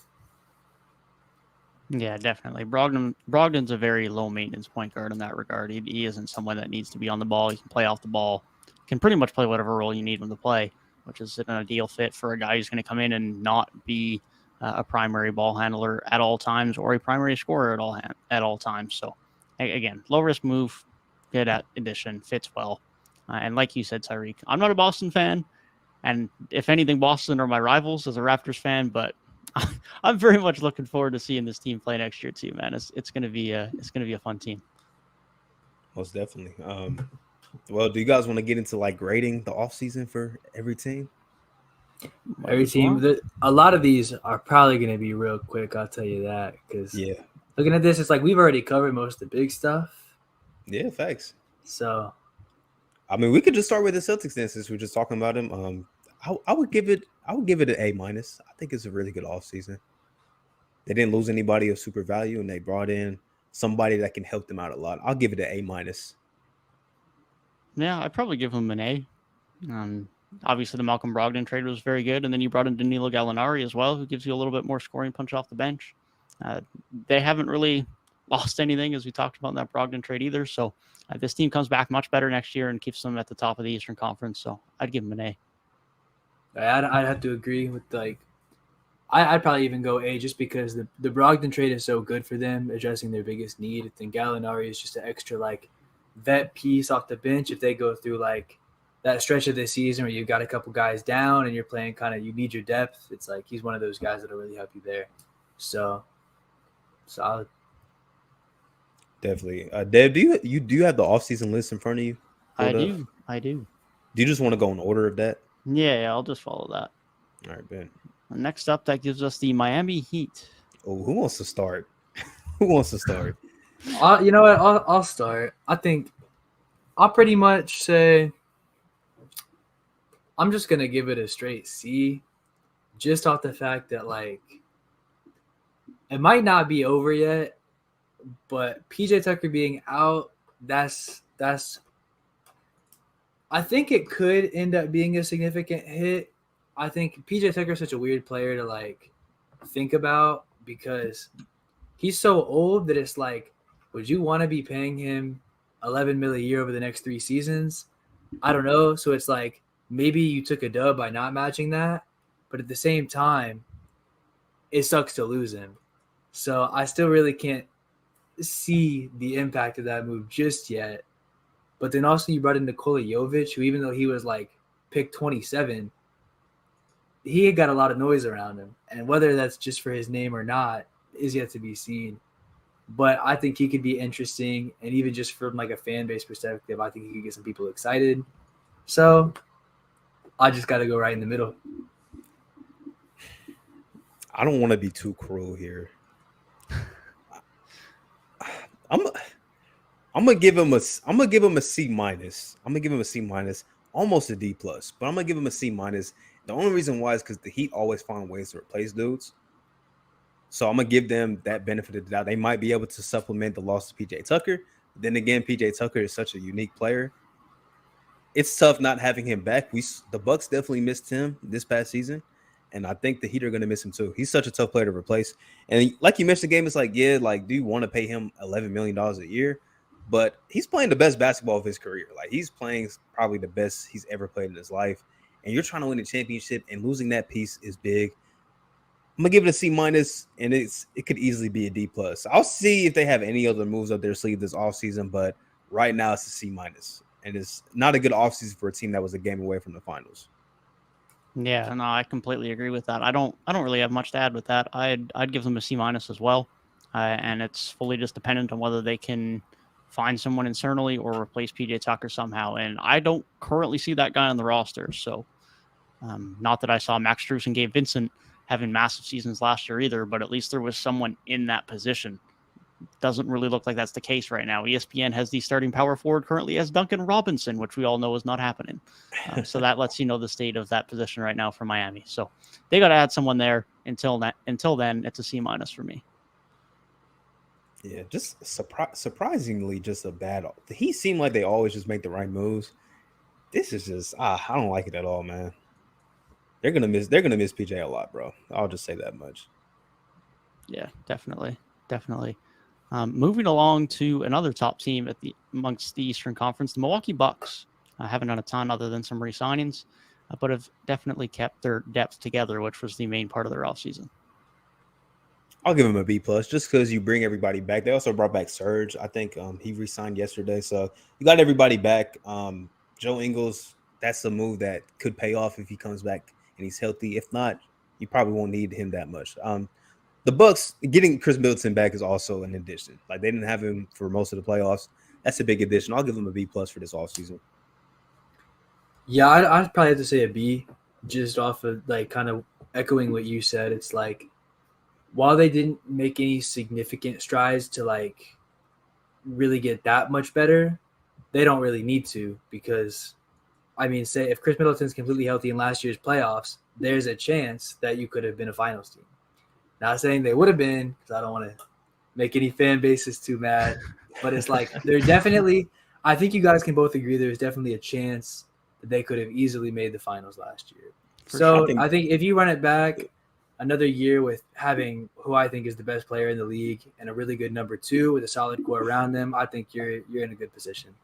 Yeah, definitely. Brogdon's a very low maintenance point guard in that regard. He isn't someone that needs to be on the ball. He can play off the ball, can pretty much play whatever role you need him to play, which is an ideal fit for a guy who's going to come in and not be a primary ball handler at all times or a primary scorer at all times. So, again, low risk move, good addition, fits well. And like you said, Tyrik, I'm not a Boston fan, and if anything, Boston are my rivals as a Raptors fan, but I'm very much looking forward to seeing this team play next year too, man. It's gonna be a fun team. Most definitely. Well, do you guys want to get into like grading the offseason for every team? Every team. A lot of these are probably going to be real quick. I'll tell you that because looking at this, it's like we've already covered most of the big stuff. Yeah, facts. So, I mean, we could just start with the Celtics then, since we're just talking about them. I would give it an A-. I think it's a really good offseason. They didn't lose anybody of super value, and they brought in somebody that can help them out a lot. I'll give it an A-. Yeah, I'd probably give them an A. Obviously, the Malcolm Brogdon trade was very good, and then you brought in Danilo Gallinari as well, who gives you a little bit more scoring punch off the bench. They haven't really lost anything, as we talked about in that Brogdon trade either. So this team comes back much better next year and keeps them at the top of the Eastern Conference. So I'd give them an A. I'd have to agree with I'd probably even go A just because the Brogdon trade is so good for them, addressing their biggest need. And Gallinari is just an extra vet piece off the bench if they go through that stretch of the season where you've got a couple guys down and you're playing you need your depth. It's like he's one of those guys that'll really help you there. So solid. Definitely. Deb, do you have the offseason list in front of you? I do. Do you just want to go in order of that? Yeah, I'll just follow that. All right, Ben. Next up, that gives us the Miami Heat. Oh, who wants to start? You know what? I'll start. I think I'll pretty much say I'm just going to give it a straight C just off the fact that, it might not be over yet, but PJ Tucker being out, that's I think it could end up being a significant hit. I think PJ Tucker is such a weird player to think about because he's so old that it's would you want to be paying him $11 million a year over the next 3 seasons? I don't know. So it's maybe you took a dub by not matching that, but at the same time, it sucks to lose him. So I still really can't see the impact of that move just yet. But then also you brought in Nikola Jovic, who even though he was pick 27, he had got a lot of noise around him. And whether that's just for his name or not is yet to be seen. But I think he could be interesting. And even just from a fan base perspective, I think he could get some people excited. So I just got to go right in the middle. I don't want to be too cruel here. I'm gonna give him a C-. I'm gonna give him a C-, almost a D+. But I'm gonna give him a C-. The only reason why is because the Heat always find ways to replace dudes. So I'm gonna give them that benefit of the doubt. They might be able to supplement the loss of PJ Tucker. But then again, PJ Tucker is such a unique player. It's tough not having him back. The Bucks definitely missed him this past season. And I think the Heat are going to miss him too. He's such a tough player to replace. And like you mentioned, the game, it's do you want to pay him $11 million a year? But he's playing the best basketball of his career. He's playing probably the best he's ever played in his life. And you're trying to win a championship, and losing that piece is big. I'm gonna give it a C-, and it could easily be a D+. I'll see if they have any other moves up their sleeve this offseason, but right now it's a C-. And it's not a good offseason for a team that was a game away from the finals. Yeah, no, I completely agree with that. I don't really have much to add with that. I'd give them a C- as well, and it's fully just dependent on whether they can find someone internally or replace PJ Tucker somehow. And I don't currently see that guy on the roster. So, not that I saw Max Strus and Gabe Vincent having massive seasons last year either, but at least there was someone in that position. Doesn't really look like that's the case right now. ESPN has the starting power forward currently as Duncan Robinson, which we all know is not happening. So that lets you know the state of that position right now for Miami. So they got to add someone there. Until then, it's a C- for me. Yeah, just surprisingly, just a bad. He seemed like they always just make the right moves. This is just I don't like it at all, man. They're gonna miss PJ a lot, bro. I'll just say that much. Yeah, definitely. Moving along to another top team amongst the Eastern Conference, the Milwaukee Bucks haven't done a ton other than some re-signings, but have definitely kept their depth together, which was the main part of their offseason. I'll give him a B plus just because you bring everybody back. They also brought back Serge. I think he re-signed yesterday, so you got everybody back. Joe Ingles, that's a move that could pay off if he comes back and he's healthy. If not, you probably won't need him that much. The Bucks getting Chris Middleton back is also an addition. Like they didn't have him for most of the playoffs. That's a big addition. I'll give him a B plus for this offseason. Yeah, I'd probably have to say a B, just off of like kind of echoing what you said. It's like while they didn't make any significant strides to like really get that much better, they don't really need to because, I mean, say if Chris Middleton's completely healthy in last year's playoffs, there's a chance that you could have been a finals team. Not saying they would have been because I don't want to make any fan bases too mad, but it's like they're definitely – I think you guys can both agree there's definitely a chance that they could have easily made the finals last year. So I think if you run it back another year with having who I think is the best player in the league and a really good number two with a solid core around them, I think you're in a good position.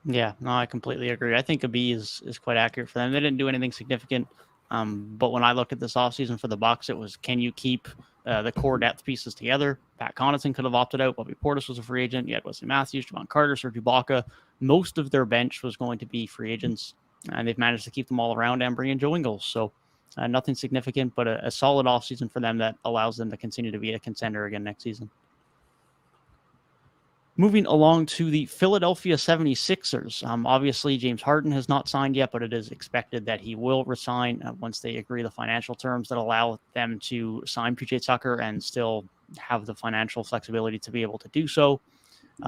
Yeah, no, I completely agree. I think a B is quite accurate for them. They didn't do anything significant. But when I look at this offseason for the Bucks, it was, can you keep the core depth pieces together? Pat Connaughton could have opted out. Bobby Portis was a free agent. You had Wesley Matthews, Javon Carter, Serge Ibaka. Most of their bench was going to be free agents, and they've managed to keep them all around and bring in Joe Ingles. So nothing significant, but a solid offseason for them that allows them to continue to be a contender again next season. Moving along to the Philadelphia 76ers. Obviously, James Harden has not signed yet, but it is expected that he will resign once they agree the financial terms that allow them to sign PJ Tucker and still have the financial flexibility to be able to do so.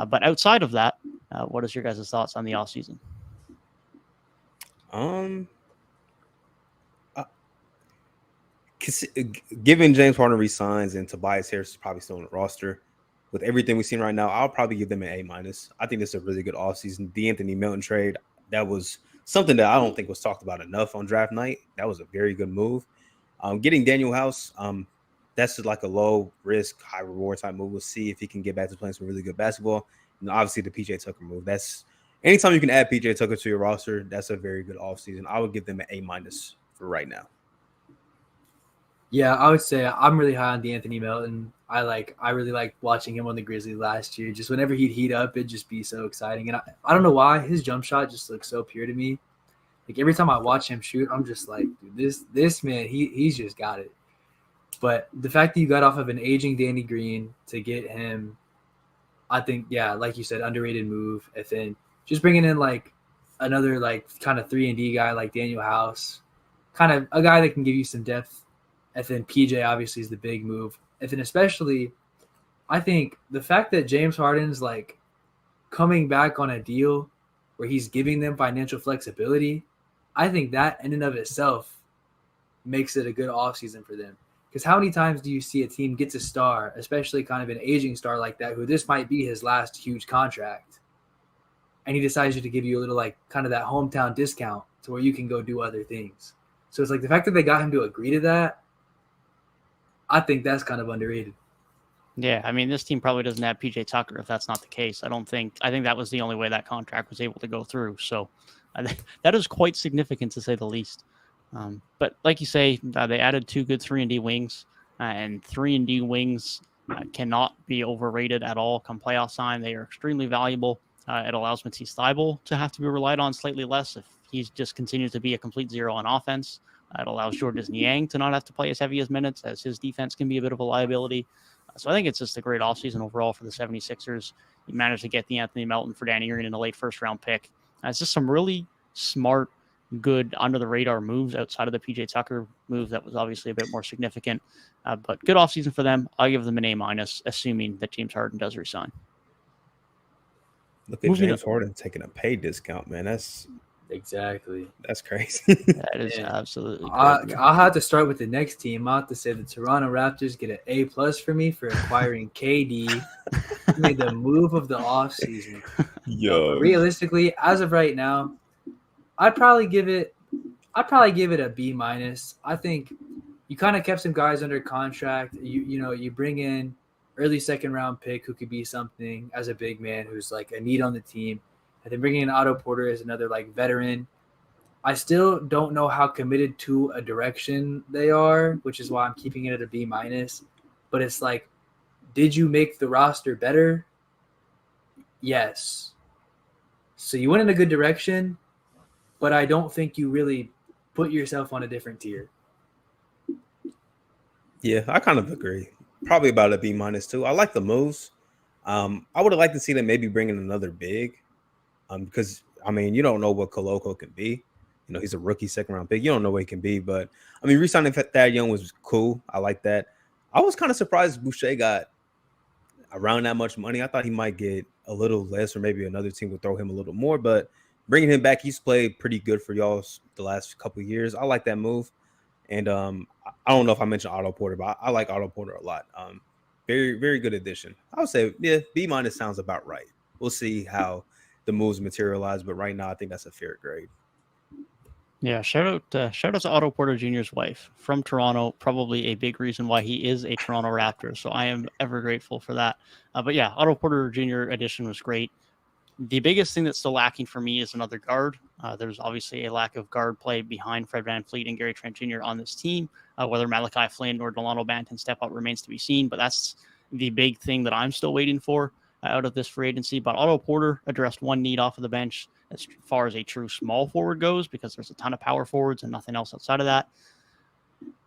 But outside of that, what is your guys' thoughts on the offseason? Given James Harden resigns and Tobias Harris is probably still on the roster, with everything we've seen right now, I'll probably give them an A minus. I think this is a really good offseason. The Anthony Melton trade, that was something that I don't think was talked about enough on draft night. That was a very good move. Getting Daniel House, that's just like a low risk, high reward type move. We'll see if he can get back to playing some really good basketball. And obviously the PJ Tucker move. That's anytime you can add PJ Tucker to your roster, that's a very good offseason. I would give them an A minus for right now. Yeah, I would say I'm really high on Anthony Melton. I really liked watching him on the Grizzlies last year. Just whenever he'd heat up, it'd just be so exciting. And I don't know why his jump shot just looks so pure to me. Like every time I watch him shoot, I'm just like, dude, this man, he's just got it. But the fact that you got off of an aging Danny Green to get him, I think, yeah, like you said, underrated move. And then just bringing in like another like kind of 3-and-D guy like Daniel House, kind of a guy that can give you some depth. And then PJ obviously is the big move. And then especially, I think the fact that James Harden's like coming back on a deal where he's giving them financial flexibility, I think that in and of itself makes it a good offseason for them. Because how many times do you see a team gets a star, especially kind of an aging star like that, who this might be his last huge contract, and he decides to give you a little like kind of that hometown discount to where you can go do other things. So it's like the fact that they got him to agree to that, I think that's kind of underrated. Yeah, I mean, this team probably doesn't have PJ Tucker if that's not the case. I think that was the only way that contract was able to go through. So that is quite significant to say the least. But like you say, they added 2 good 3-and-D wings, and 3-and-D wings cannot be overrated at all come playoff time. They are extremely valuable. It allows Matisse Thybulle to have to be relied on slightly less if he just continues to be a complete zero on offense. It allows Georges Niang to not have to play as heavy as minutes, as his defense can be a bit of a liability. So I think it's just a great offseason overall for the 76ers. You managed to get the Anthony Melton for Danny Green in a late first-round pick. It's just some really smart, good, under-the-radar moves outside of the PJ Tucker move that was obviously a bit more significant. But good offseason for them. I'll give them an A-, assuming that James Harden does resign. Look at James Harden taking a pay discount, man. That's Exactly. That's crazy. That is Yeah. absolutely crazy. I'll have to start with the next team. I'll have to say the Toronto Raptors get an A+ for me for acquiring KD. Made the move of the offseason. But Yo. realistically, as of right now, I'd probably give it a B-. I think you kind of kept some guys under contract. You bring in early second round pick who could be something as a big man who's like a need on the team. And then bringing in Otto Porter as another like veteran. I still don't know how committed to a direction they are, which is why I'm keeping it at a B-. But it's like, did you make the roster better? Yes. So you went in a good direction, but I don't think you really put yourself on a different tier. Yeah, I kind of agree. Probably about a B- too. I like the moves. I would have liked to see them maybe bring in another big, because I mean you don't know what Koloko can be. You know, he's a rookie second round pick. You don't know what he can be, but I mean, re-signing Thad Young was cool. I like that. I was kind of surprised Boucher got around that much money. I thought he might get a little less, or maybe another team would throw him a little more. But bringing him back, he's played pretty good for y'all the last couple of years. I like that move. And I don't know if I mentioned Otto Porter, but I like Otto Porter a lot. Very, very good addition. I would say, yeah, B- sounds about right. We'll see how the moves materialize, but right now I think that's a fair grade. Yeah, shout out to Otto Porter Jr.'s wife from Toronto. Probably a big reason why he is a Toronto Raptor. So I am ever grateful for that. But yeah, Otto Porter Jr. addition was great. The biggest thing that's still lacking for me is another guard. There's obviously a lack of guard play behind Fred VanVleet and Gary Trent Jr. on this team. Whether Malachi Flynn or Delano Banton step up remains to be seen, but that's the big thing that I'm still waiting for out of this free agency. But Otto Porter addressed one need off of the bench as far as a true small forward goes, because there's a ton of power forwards and nothing else outside of that.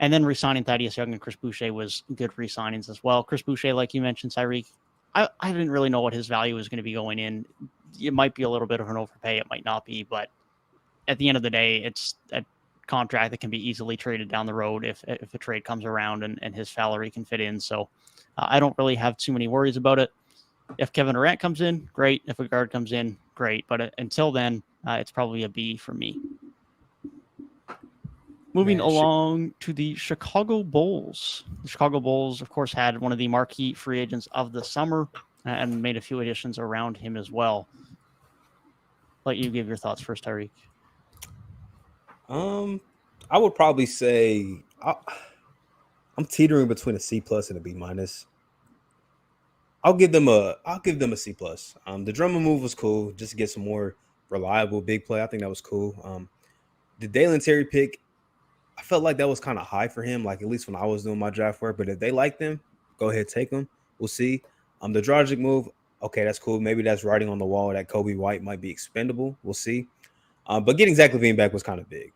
And then re-signing Thaddeus Young and Chris Boucher was good re-signings as well. Chris Boucher, like you mentioned, Tyrik, I didn't really know what his value was going to be going in. It might be a little bit of an overpay. It might not be, but at the end of the day, it's a contract that can be easily traded down the road if a trade comes around and his salary can fit in. So I don't really have too many worries about it. If Kevin Durant comes in, great. If a guard comes in, great. But until then, it's probably a B for me. Moving along to the Chicago Bulls. The Chicago Bulls, of course, had one of the marquee free agents of the summer and made a few additions around him as well. Let you give your thoughts first, Tyrik. I would probably say I'm teetering between a C+ and a B-. I'll give them a C+. The Drummond move was cool, just to get some more reliable big play. I think that was cool. The Dalen Terry pick, I felt like that was kind of high for him, like at least when I was doing my draft work. But if they like them, go ahead, take them. We'll see. The Dragic move, okay, that's cool. Maybe that's writing on the wall that Kobe White might be expendable. We'll see. But getting Zach LaVine back was kind of big.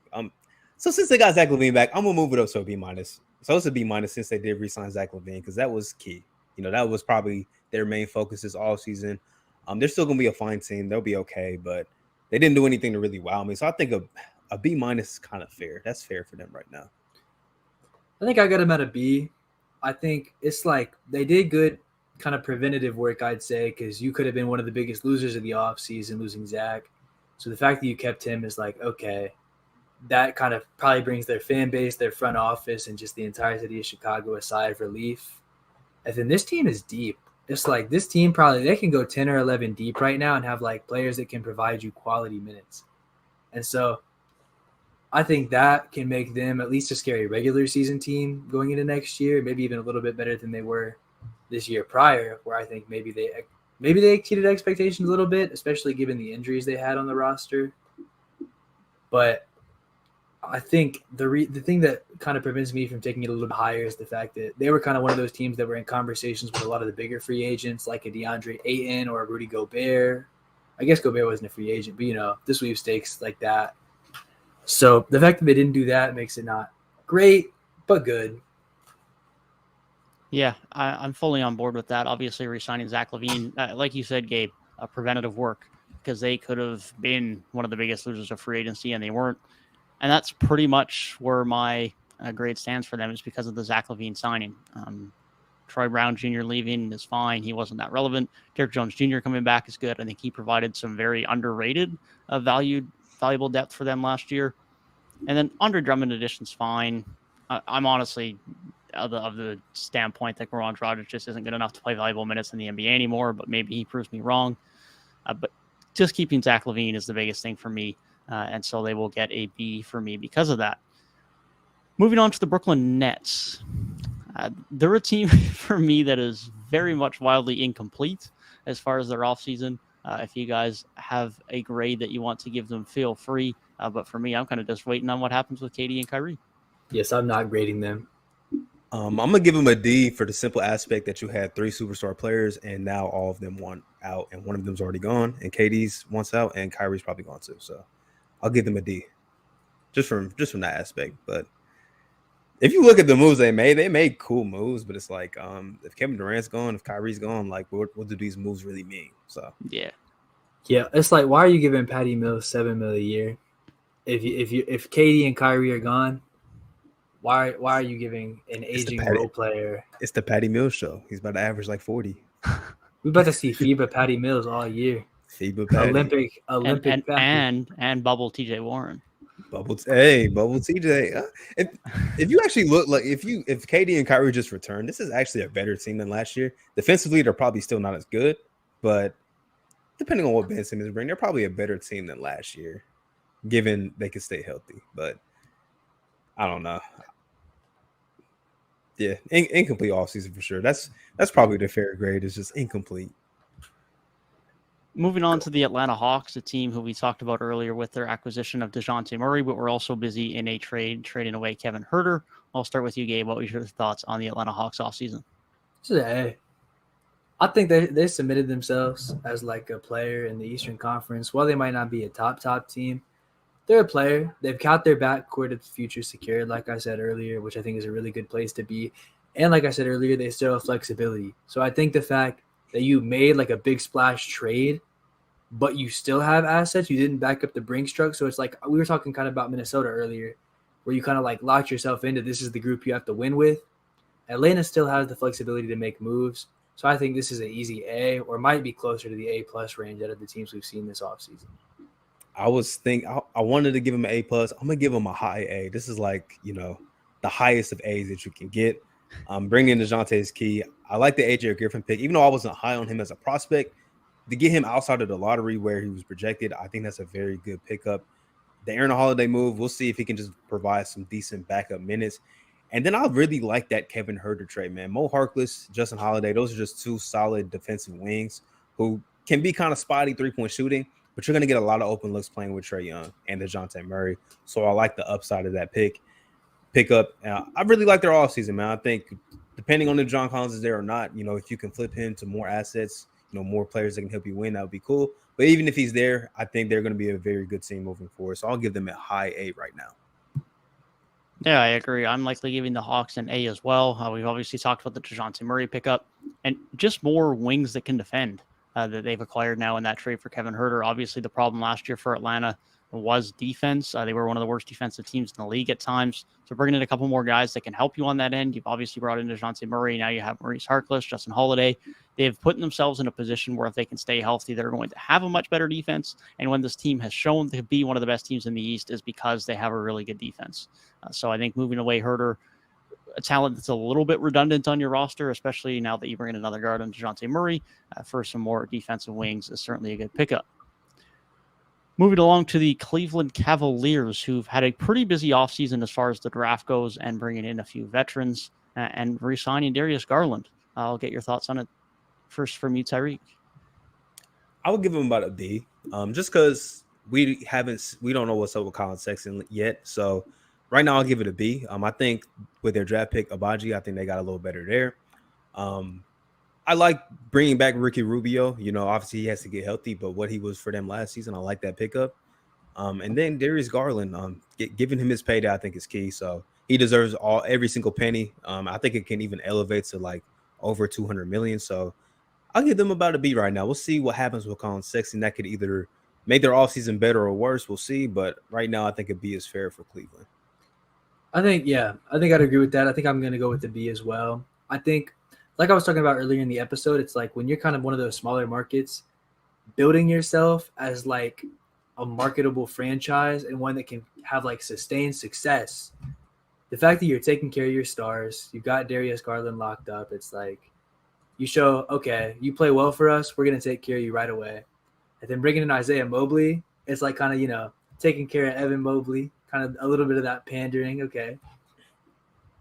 So since they got Zach LaVine back, I'm gonna move it up to a B-. So it's a B- since they did re-sign Zach LaVine, because that was key. You know, that was probably their main focus this all season. They're still gonna be a fine team. They'll be okay, but they didn't do anything to really wow me. So I think a B- is kind of fair. That's fair for them right now. I think I got him at a B. I think it's like they did good kind of preventative work, I'd say, because you could have been one of the biggest losers of the offseason, losing Zach. So the fact that you kept him is like, okay, that kind of probably brings their fan base, their front office, and just the entire city of Chicago a sigh of relief. And then this team is deep. It's like this team probably, they can go 10 or 11 deep right now and have like players that can provide you quality minutes. And so I think that can make them at least a scary regular season team going into next year, maybe even a little bit better than they were this year prior, where I think maybe they exceeded expectations a little bit, especially given the injuries they had on the roster. But I think the thing that kind of prevents me from taking it a little bit higher is the fact that they were kind of one of those teams that were in conversations with a lot of the bigger free agents, like a DeAndre Ayton or a Rudy Gobert. I guess Gobert wasn't a free agent, but the sweepstakes like that. So the fact that they didn't do that makes it not great, but good. Yeah, I'm fully on board with that. Obviously, re-signing Zach LaVine, like you said, Gabe, preventative work, because they could have been one of the biggest losers of free agency, and they weren't. And that's pretty much where my grade stands for them, is because of the Zach LaVine signing. Troy Brown Jr. leaving is fine. He wasn't that relevant. Derrick Jones Jr. coming back is good. I think he provided some very underrated valued valuable depth for them last year. And then Andre Drummond addition's fine. I'm honestly of the standpoint that Goran Dragic just isn't good enough to play valuable minutes in the NBA anymore, but maybe he proves me wrong. But just keeping Zach LaVine is the biggest thing for me, and so they will get a B for me because of that. Moving on to the Brooklyn Nets. They're a team for me that is very much wildly incomplete as far as their offseason. If you guys have a grade that you want to give them, feel free. But for me, I'm kind of just waiting on what happens with KD and Kyrie. Yes, I'm not grading them. I'm going to give them a D for the simple aspect that you had 3 superstar players and now all of them want out and one of them's already gone and KD's wants out and Kyrie's probably gone too. So I'll give them a D just from that aspect. But if you look at the moves they made cool moves, but it's like if Kevin Durant's gone, if Kyrie's gone, like what do these moves really mean? So yeah, it's like, why are you giving Patty Mills $7 million a year? If KD and Kyrie are gone, why are you giving an aging role player? It's the Patty Mills show. He's about to average like 40. We about to see FIBA Patty Mills all year. FIBA Patty. Olympic and bubble TJ Warren. Bubble TJ. If you actually look like if KD and Kyrie just return, this is actually a better team than last year. Defensively, they're probably still not as good, but depending on what Ben Simmons bring, they're probably a better team than last year, given they can stay healthy. But I don't know. Yeah, incomplete offseason for sure. That's probably the fair grade. It's just incomplete. Moving on to the Atlanta Hawks, a team who we talked about earlier with their acquisition of Dejounte Murray, but we're also busy in a trading away Kevin Huerter. I'll start with you, Gabe. What were your thoughts on the Atlanta Hawks offseason? This is an A. I think they submitted themselves as like a player in the Eastern Conference. While they might not be a top team, they're a player. They've got their backcourt of the future secured, like I said earlier, which I think is a really good place to be. And like I said earlier, they still have flexibility. So I think the fact that you made like a big splash trade, but you still have assets, you didn't back up the Brinks truck. So it's like we were talking kind of about Minnesota earlier, where you kind of like locked yourself into this is the group you have to win with. Atlanta still has the flexibility to make moves. So I think this is an easy A, or might be closer to the A+ range out of the teams we've seen this offseason. I wanted to give him an A+. I'm gonna give him a high A. This is like, the highest of A's that you can get. Bringing in Dejounte is key. I like the AJ Griffin pick, even though I wasn't high on him as a prospect. To get him outside of the lottery where he was projected, I think that's a very good pickup. The Aaron Holiday move, we'll see if he can just provide some decent backup minutes. And then I really like that Kevin Huerter trade, man. Mo Harkless, Justin Holiday, those are just 2 solid defensive wings who can be kind of spotty 3-point shooting, but you're going to get a lot of open looks playing with Trae Young and Dejounte Murray. So I like the upside of that pickup. I really like their offseason, man. I think depending on if John Collins is there or not, if you can flip him to more assets, more players that can help you win, that would be cool. But even if he's there, I think they're going to be a very good team moving forward. So I'll give them a high A right now. Yeah, I agree. I'm likely giving the Hawks an A as well. We've obviously talked about the Dejounte Murray pickup and just more wings that can defend that they've acquired now in that trade for Kevin Huerter. Obviously, the problem last year for Atlanta was defense. They were one of the worst defensive teams in the league at times. So bringing in a couple more guys that can help you on that end. You've obviously brought in Dejounte Murray. Now you have Maurice Harkless, Justin Holiday. They've put themselves in a position where if they can stay healthy, they're going to have a much better defense. And when this team has shown to be one of the best teams in the East is because they have a really good defense. So I think moving away Huerter, a talent that's a little bit redundant on your roster, especially now that you bring in another guard on Dejounte Murray for some more defensive wings, is certainly a good pickup. Moving along to the Cleveland Cavaliers, who've had a pretty busy offseason as far as the draft goes and bringing in a few veterans and re-signing Darius Garland. I'll get your thoughts on it. First from you, Tyrik. I would give him about a B, just because we don't know what's up with Colin Sexton yet. So right now I'll give it a B. I think with their draft pick, Abaji, I think they got a little better there. I like bringing back Ricky Rubio. Obviously he has to get healthy, but what he was for them last season, I like that pickup. And then Darius Garland, giving him his payday, I think is key. So he deserves every single penny. I think it can even elevate to like over $200 million. So I'll give them about a B right now. We'll see what happens with Colin Sexton. That could either make their offseason better or worse. We'll see. But right now, I think a B is fair for Cleveland. I think I'd agree with that. I think I'm going to go with the B as well. I think, like I was talking about earlier in the episode, it's like when you're kind of one of those smaller markets, building yourself as like a marketable franchise and one that can have like sustained success. The fact that you're taking care of your stars, you've got Darius Garland locked up. It's like you show, okay, you play well for us, we're going to take care of you right away. And then bringing in Isaiah Mobley, it's like kind of, taking care of Evan Mobley, kind of a little bit of that pandering, okay.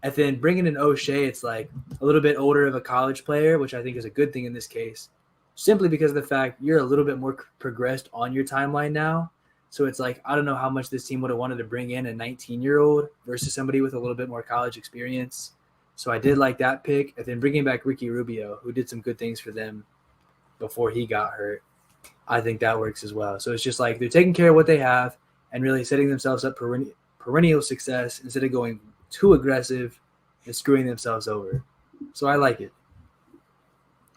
And then bringing in O'Shea, it's like a little bit older of a college player, which I think is a good thing in this case, simply because of the fact you're a little bit more progressed on your timeline now. So it's like, I don't know how much this team would have wanted to bring in a 19-year-old versus somebody with a little bit more college experience. So I did like that pick. And then bringing back Ricky Rubio, who did some good things for them before he got hurt, I think that works as well. So it's just like they're taking care of what they have and really setting themselves up for perennial success instead of going too aggressive and screwing themselves over. So I like it.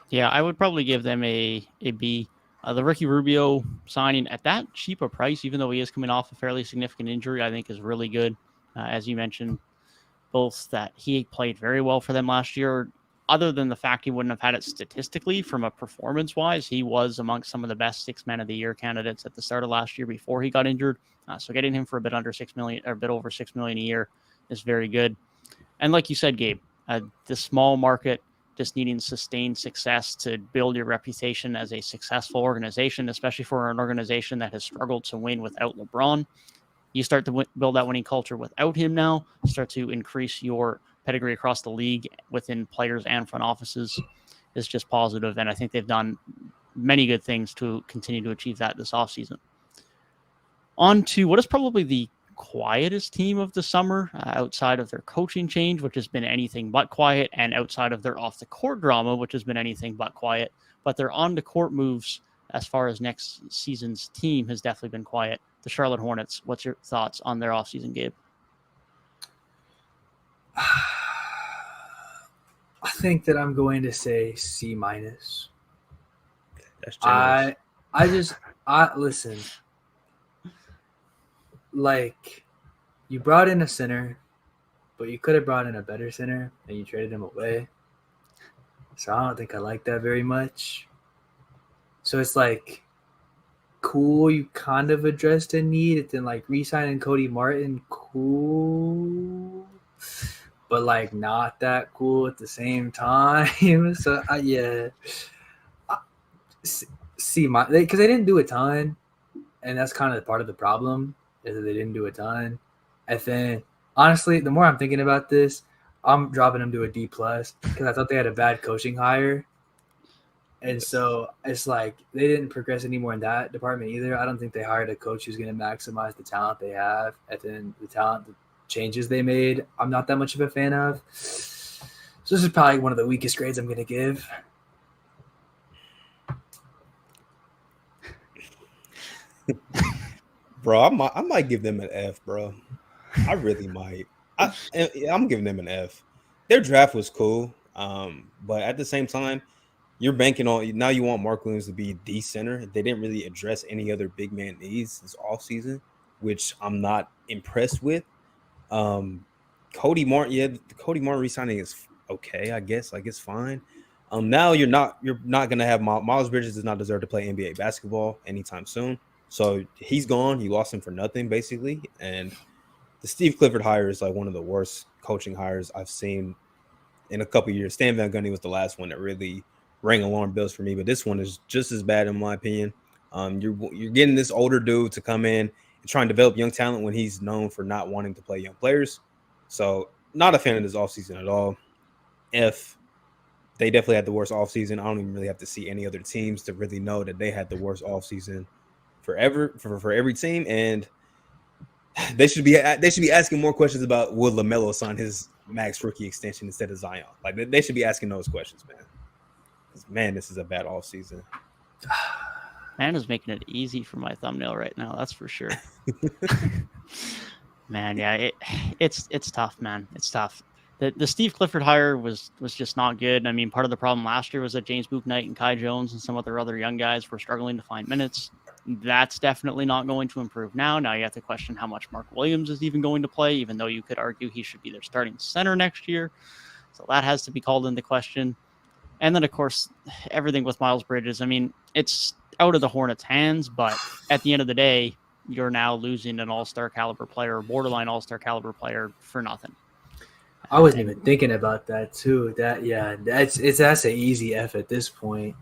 Yeah, I would probably give them a B. The Ricky Rubio signing at that cheap a price, even though he is coming off a fairly significant injury, I think is really good. As you mentioned, both that he played very well for them last year. Other than the fact he wouldn't have had it statistically from a performance-wise, he was amongst some of the best 6 men of the year candidates at the start of last year before he got injured. So getting him for a bit under $6 million or a bit over $6 million a year is very good. And like you said, Gabe, the small market just needing sustained success to build your reputation as a successful organization, especially for an organization that has struggled to win without LeBron. You start to build that winning culture without him now, start to increase your pedigree across the league within players and front offices is just positive. And I think they've done many good things to continue to achieve that this offseason. On to what is probably the quietest team of the summer outside of their coaching change, which has been anything but quiet, and outside of their off-the-court drama, which has been anything but quiet. But their on-the-court moves as far as next season's team has definitely been quiet. The Charlotte Hornets, what's your thoughts on their offseason, Gabe? I think that I'm going to say C-. That's generous. I listen. Like, you brought in a center, but you could have brought in a better center, and you traded him away. So I don't think I like that very much. So it's like, cool, you kind of addressed a need, and then like re-signing Cody Martin, cool, but like not that cool at the same time. So yeah, C-, because they didn't do a ton, and that's kind of part of the problem is that they didn't do a ton. And then honestly, the more I'm thinking about this, I'm dropping them to a D+ because I thought they had a bad coaching hire. And so it's like they didn't progress anymore in that department either. I don't think they hired a coach who's going to maximize the talent they have. And then the changes they made, I'm not that much of a fan of. So this is probably one of the weakest grades I'm going to give. Bro, I might give them an F, bro. I really might. I'm giving them an F. Their draft was cool, but at the same time, you're banking on now. You want Mark Williams to be the center. They didn't really address any other big man needs this offseason, which I'm not impressed with. Cody Martin, the Cody Martin re-signing is okay, I guess. Like, it's fine. Now you're not gonna have Miles Bridges does not deserve to play NBA basketball anytime soon. So he's gone. You lost him for nothing, basically. And the Steve Clifford hire is like one of the worst coaching hires I've seen in a couple of years. Stan Van Gundy was the last one that really rang alarm bells for me, but this one is just as bad in my opinion. You're getting this older dude to come in and try and develop young talent when he's known for not wanting to play young players. So not a fan of this offseason at all. F. They definitely had the worst offseason. I don't even really have to see any other teams to really know that they had the worst offseason for every team, and they should be asking more questions about will LaMelo sign his max rookie extension instead of Zion. Like, they should be asking those questions, man. Man, this is a bad offseason. Man is making it easy for my thumbnail right now. That's for sure. Man, yeah, it's tough, man. It's tough. The Steve Clifford hire was just not good. I mean, part of the problem last year was that James Bouknight and Kai Jones and some of their other young guys were struggling to find minutes. That's definitely not going to improve now. Now you have to question how much Mark Williams is even going to play, even though you could argue he should be their starting center next year. So that has to be called into question. And then, of course, everything with Miles Bridges. I mean, it's out of the Hornets' hands, but at the end of the day, you're now losing an all-star caliber player, borderline all-star caliber player for nothing. I wasn't even thinking about that too. That's an easy F at this point.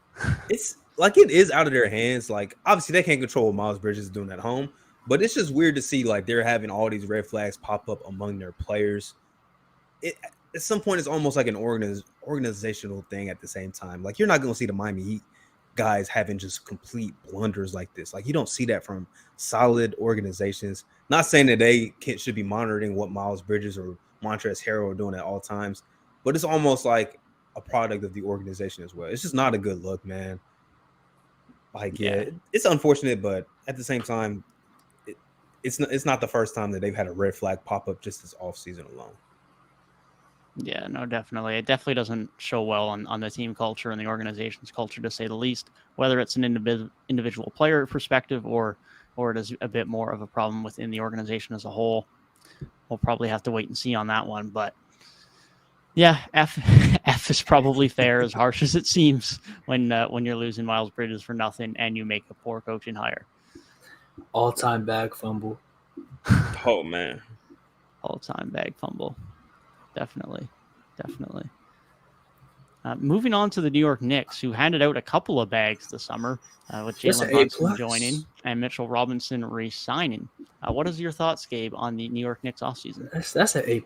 It's like it is out of their hands. Like obviously they can't control what Miles Bridges is doing at home, but it's just weird to see like they're having all these red flags pop up among their players. At some point, it's almost like an organizational thing at the same time. Like you're not going to see the Miami Heat guys having just complete blunders like this. Like you don't see that from solid organizations. Not saying that they should be monitoring what Miles Bridges or Montrezl Harrell are doing at all times, but it's almost like a product of the organization as well. It's just not a good look, man. Like, yeah, it's unfortunate, but at the same time, it's not the first time that they've had a red flag pop up just this offseason alone. Yeah, no, definitely. It definitely doesn't show well on the team culture and the organization's culture, to say the least, whether it's an individual player perspective or it is a bit more of a problem within the organization as a whole. We'll probably have to wait and see on that one. But yeah, F is probably fair, as harsh as it seems when you're losing Miles Bridges for nothing and you make a poor coaching hire. All-time bag fumble. Oh, man. All-time bag fumble. Definitely. Moving on to the New York Knicks, who handed out a couple of bags this summer with Jalen Brunson joining and Mitchell Robinson re-signing. What is your thoughts, Gabe, on the New York Knicks offseason? That's an A+.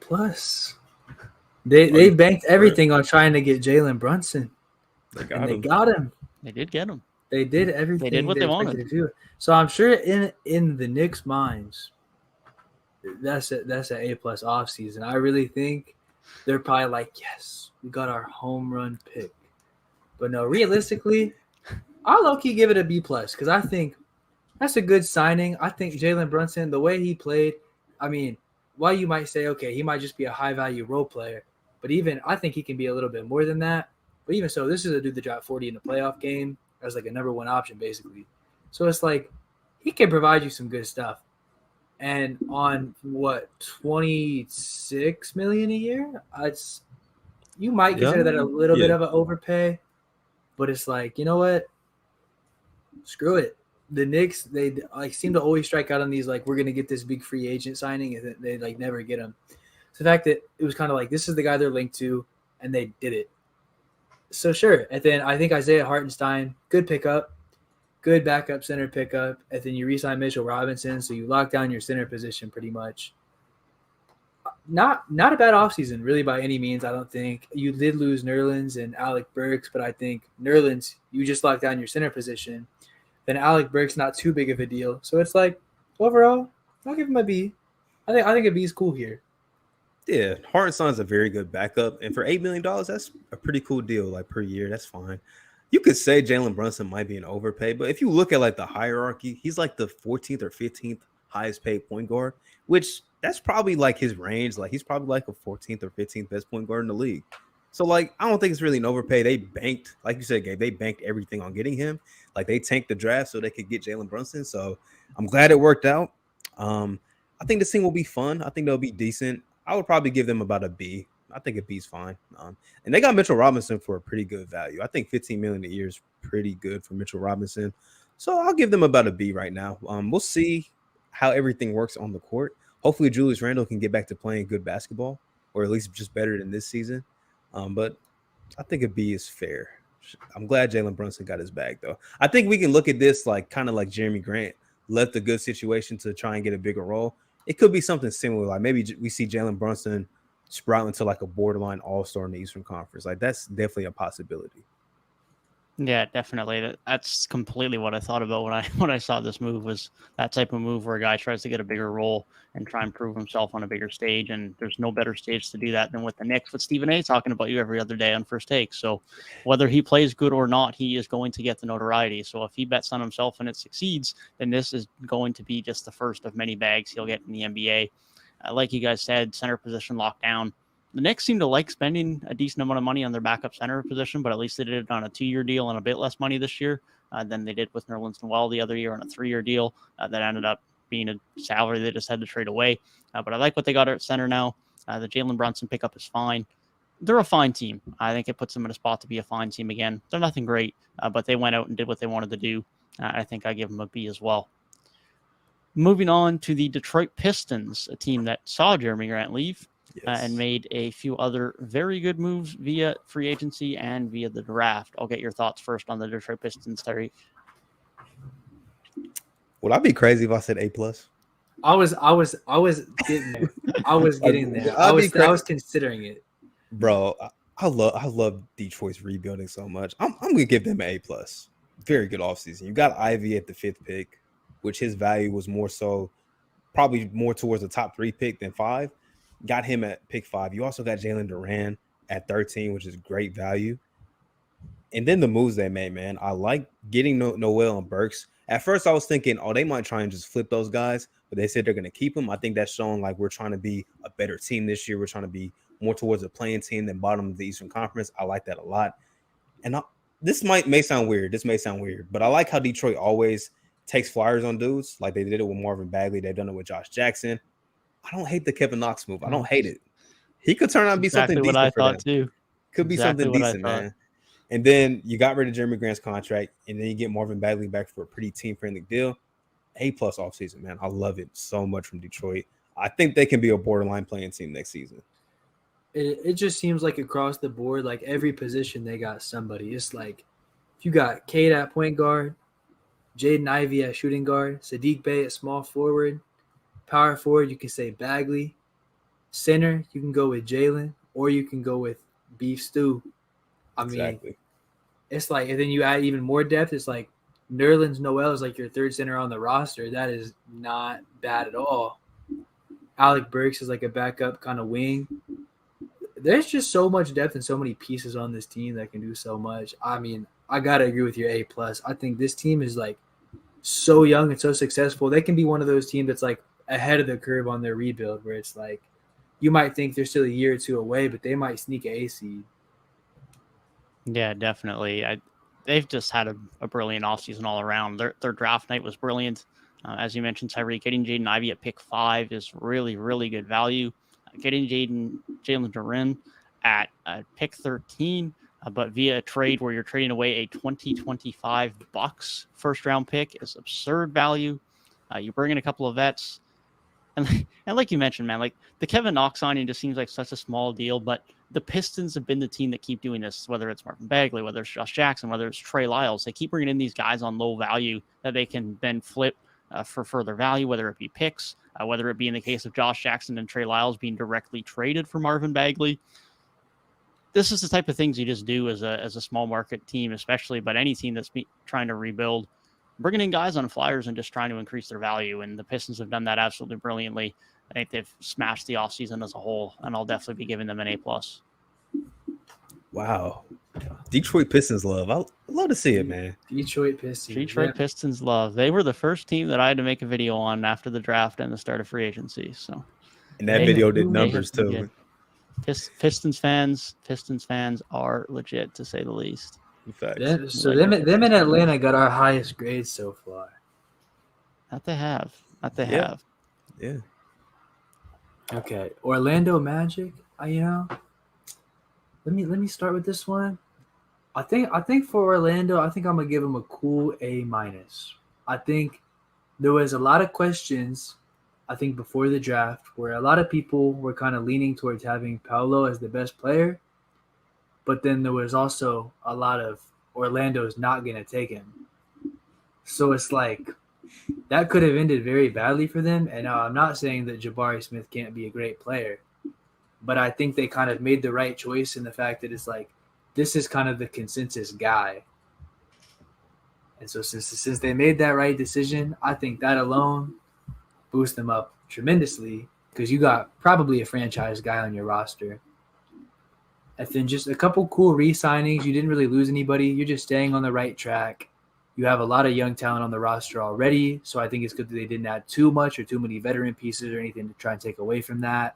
They banked everything on trying to get Jalen Brunson. They got him. They did get him. They did everything. They did what they wanted to do. So I'm sure in the Knicks' minds, that's an A+ offseason. I really think they're probably like, yes, we got our home run pick. But no, realistically, I'll low-key give it a B+ because I think that's a good signing. I think Jalen Brunson, the way he played, I mean, while you might say, okay, he might just be a high-value role player, but even I think he can be a little bit more than that. But even so, this is a dude that dropped 40 in a playoff game as like a number one option, basically. So it's like he can provide you some good stuff. And on what, $26 million a year? You might consider that a little bit of an overpay, but it's like, you know what? Screw it. The Knicks, they like seem to always strike out on these like, we're gonna get this big free agent signing, and they like never get him. So the fact that it was kind of like, this is the guy they're linked to, and they did it. So sure. And then I think Isaiah Hartenstein, good pickup, good backup center pickup. And then you re-sign Mitchell Robinson, so you lock down your center position pretty much. Not a bad offseason, really, by any means, I don't think. You did lose Nerlens and Alec Burks, but I think Nerlens, you just locked down your center position. Then Alec Burks, not too big of a deal. So it's like, overall, I'll give him a B. I think a B is cool here. Yeah, Hartenstein's a very good backup. And for $8 million, that's a pretty cool deal, like per year. That's fine. You could say Jalen Brunson might be an overpay, but if you look at like the hierarchy, he's like the 14th or 15th highest paid point guard, which that's probably like his range. Like he's probably like a 14th or 15th best point guard in the league. So like, I don't think it's really an overpay. They banked, like you said, Gabe, they banked everything on getting him. Like they tanked the draft so they could get Jalen Brunson. So I'm glad it worked out. I think this thing will be fun. I think they'll be decent. I would probably give them about a B. I think a B is fine. And they got Mitchell Robinson for a pretty good value. I think $15 million a year is pretty good for Mitchell Robinson. So I'll give them about a B right now. We'll see how everything works on the court. Hopefully Julius Randle can get back to playing good basketball, or at least just better than this season. But I think a B is fair. I'm glad Jalen Brunson got his bag, though. I think we can look at this like kind of like Jeremy Grant left a good situation to try and get a bigger role. It could be something similar. Like maybe we see Jalen Brunson sprout into like a borderline all-star in the Eastern Conference. Like that's definitely a possibility. Yeah, definitely. That's completely what I thought about when I saw this move, was that type of move where a guy tries to get a bigger role and try and prove himself on a bigger stage. And there's no better stage to do that than with the Knicks, with Stephen A. talking about you every other day on First Take. So whether he plays good or not, he is going to get the notoriety. So if he bets on himself and it succeeds, then this is going to be just the first of many bags he'll get in the NBA. Like you guys said, center position lockdown. The Knicks seem to like spending a decent amount of money on their backup center position, but at least they did it on a 2-year deal and a bit less money this year than they did with Nerlens Noel the other year on a 3-year deal that ended up being a salary they just had to trade away. But I like what they got at center now. The Jalen Brunson pickup is fine. They're a fine team. I think it puts them in a spot to be a fine team again. They're nothing great, but they went out and did what they wanted to do. I think I give them a B as well. Moving on to the Detroit Pistons, a team that saw Jeremy Grant leave and made a few other very good moves via free agency and via the draft. I'll get your thoughts first on the Detroit Pistons, Tyrik. Would I be crazy if I said A+? I was getting there. I was getting there. I was considering it. Bro, I love Detroit's rebuilding so much. I'm gonna give them an A+. Very good offseason. You got Ivy at the 5th pick, which his value was more so probably more towards the top 3 pick than 5. Got him at pick 5. You also got Jalen Durant at 13, which is great value. And then the moves they made, man. I like getting Noel and Burks. At first, I was thinking, oh, they might try and just flip those guys, but they said they're going to keep them. I think that's showing like we're trying to be a better team this year. We're trying to be more towards a playing team than bottom of the Eastern Conference. I like that a lot. And this may sound weird. But I like how Detroit always takes flyers on dudes. Like they did it with Marvin Bagley. They've done it with Josh Jackson. I don't hate the Kevin Knox move. I don't hate it. He could turn out to be something decent. What I for thought them. too. Could be something decent, man. And then you got rid of Jeremy Grant's contract, and then you get Marvin Bagley back for a pretty team-friendly deal. A+ offseason, man. I love it so much from Detroit. I think they can be a borderline playing team next season. It just seems like across the board, like every position they got somebody. It's like if you got Cade at point guard, Jaden Ivey at shooting guard, Sadiq Bey at small forward, power forward, you can say Bagley. Center, you can go with Jalen, or you can go with Beef Stew. I mean, it's like, and then you add even more depth. It's like Nerlens Noel is like your third center on the roster. That is not bad at all. Alec Burks is like a backup kind of wing. There's just so much depth and so many pieces on this team that can do so much. I mean, I got to agree with your A+. I think this team is like so young and so successful. They can be one of those teams that's like ahead of the curve on their rebuild where it's like you might think they're still a year or two away, but they might sneak an A seed. Yeah, definitely. They've just had a brilliant offseason all around. Their draft night was brilliant. As you mentioned, Tyrik, getting Jaden Ivey at pick 5 is really, really good value. Getting Jalen Durant at pick 13, but via a trade where you're trading away a 2025 Bucks first-round pick is absurd value. You bring in a couple of vets. And like you mentioned, man, like the Kevin Knox signing just seems like such a small deal, but the Pistons have been the team that keep doing this, whether it's Marvin Bagley, whether it's Josh Jackson, whether it's Trey Lyles. They keep bringing in these guys on low value that they can then flip for further value, whether it be picks, whether it be in the case of Josh Jackson and Trey Lyles being directly traded for Marvin Bagley. This is the type of things you just do as a small market team, especially, but any team that's trying to rebuild. Bringing in guys on flyers and just trying to increase their value, and the Pistons have done that absolutely brilliantly. I think they've smashed the offseason as a whole, and I'll definitely be giving them an A+. Wow. Detroit Pistons love. I love to see it, man. Detroit Pistons love. They were the first team that I had to make a video on after the draft and the start of free agency. So, and that video did numbers too. Pistons fans are legit, to say the least. So them in Atlanta got our highest grades so far. That they have. Yeah. Okay, Orlando Magic. Let me start with this one. I think for Orlando, I think I'm gonna give them a cool A-. I think there was a lot of questions. I think before the draft, where a lot of people were kind of leaning towards having Paolo as the best player. But then there was also a lot of Orlando's not going to take him. So it's like that could have ended very badly for them. And I'm not saying that Jabari Smith can't be a great player, but I think they kind of made the right choice in the fact that it's like this is kind of the consensus guy. And so since they made that right decision, I think that alone boosts them up tremendously because you got probably a franchise guy on your roster. And then just a couple cool re-signings. You didn't really lose anybody. You're just staying on the right track. You have a lot of young talent on the roster already, so I think it's good that they didn't add too much or too many veteran pieces or anything to try and take away from that.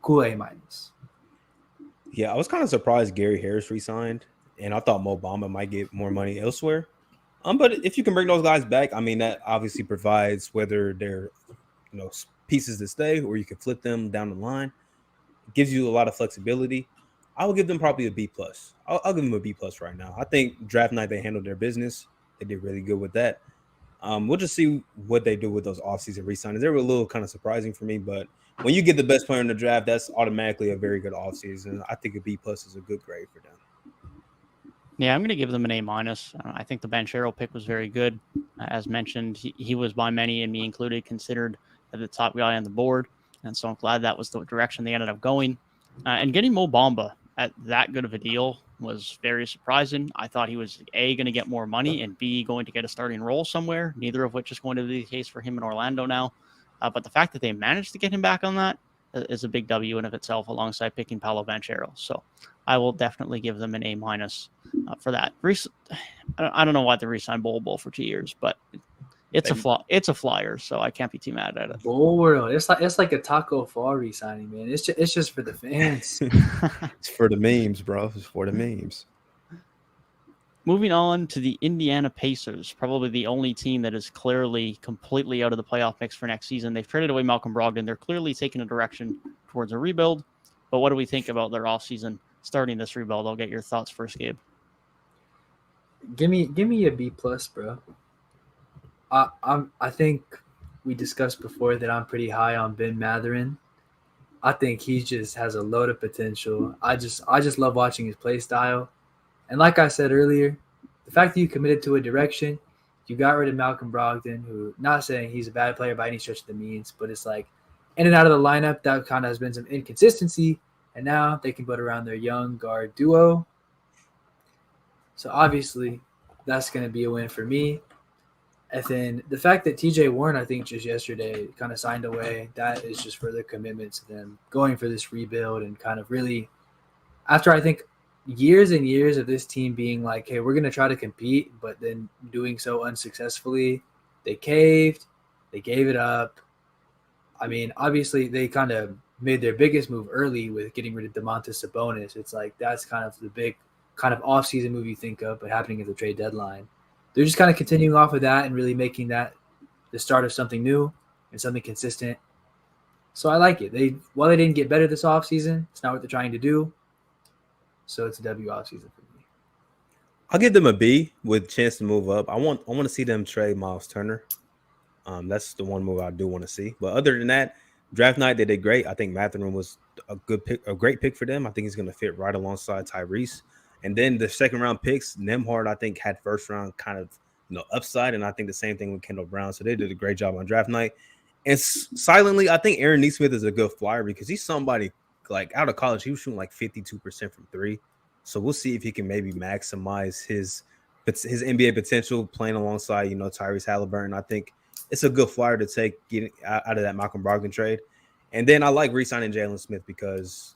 Cool A-. Yeah, I was kind of surprised Gary Harris re-signed, and I thought Mo Bamba might get more money elsewhere. But if you can bring those guys back, I mean, that obviously provides whether they're, pieces to stay or you can flip them down the line. It gives you a lot of flexibility. I will give them probably a B+. I'll give them a B+ right now. I think draft night they handled their business. They did really good with that. We'll just see what they do with those offseason re-signings. They were a little kind of surprising for me, but when you get the best player in the draft, that's automatically a very good offseason. I think a B+ is a good grade for them. Yeah, I'm going to give them an A-. I think the Banchero pick was very good. As mentioned, he was by many, and me included, considered the top guy on the board. And so I'm glad that was the direction they ended up going. And getting Mo Bamba at that good of a deal was very surprising. I thought he was A, going to get more money, and B, going to get a starting role somewhere, neither of which is going to be the case for him in Orlando now. But the fact that they managed to get him back on that is a big W in of itself, alongside picking Paolo Banchero. So I will definitely give them an A- for that. I don't know why they re-signed Bol for 2 years, but it's a flyer, so I can't be too mad at it. Bol World, it's like a Taco Fall re-signing, man. It's just for the fans. It's for the memes, bro. It's for the memes. Moving on to the Indiana Pacers, probably the only team that is clearly completely out of the playoff mix for next season. They've traded away Malcolm Brogdon. They're clearly taking a direction towards a rebuild. But what do we think about their offseason starting this rebuild? I'll get your thoughts first, Gabe. Give me a B+, bro. I think we discussed before that I'm pretty high on Ben Mathurin. I think he just has a load of potential. I just love watching his play style. And like I said earlier, the fact that you committed to a direction, you got rid of Malcolm Brogdon, who, not saying he's a bad player by any stretch of the means, but it's like in and out of the lineup, that kind of has been some inconsistency. And now they can put around their young guard duo. So obviously that's going to be a win for me. And then the fact that TJ Warren, I think just yesterday, kind of signed away, that is just further commitment to them going for this rebuild and kind of really, after I think years and years of this team being like, hey, we're going to try to compete, but then doing so unsuccessfully, they caved, they gave it up. I mean, obviously they kind of made their biggest move early with getting rid of Domantas Sabonis. It's like that's kind of the big kind of offseason move you think of, but happening at the trade deadline. They're just kind of continuing off of that and really making that the start of something new and something consistent. So I like it. While they didn't get better this offseason, it's not what they're trying to do. So it's a W offseason for me. I'll give them a B with a chance to move up. I want to see them trade Miles Turner. That's the one move I do want to see. But other than that, draft night they did great. I think Mathurin was a great pick for them. I think he's going to fit right alongside Tyrese. And then the second round picks, Nembhard, I think, had first round kind of upside, and I think the same thing with Kendall Brown. So they did a great job on draft night. And silently, I think Aaron Nesmith is a good flyer because he's somebody like out of college. He was shooting like 52% from three. So we'll see if he can maybe maximize his NBA potential playing alongside Tyrese Halliburton. I think it's a good flyer to take getting out of that Malcolm Brogdon trade. And then I like re-signing Jalen Smith because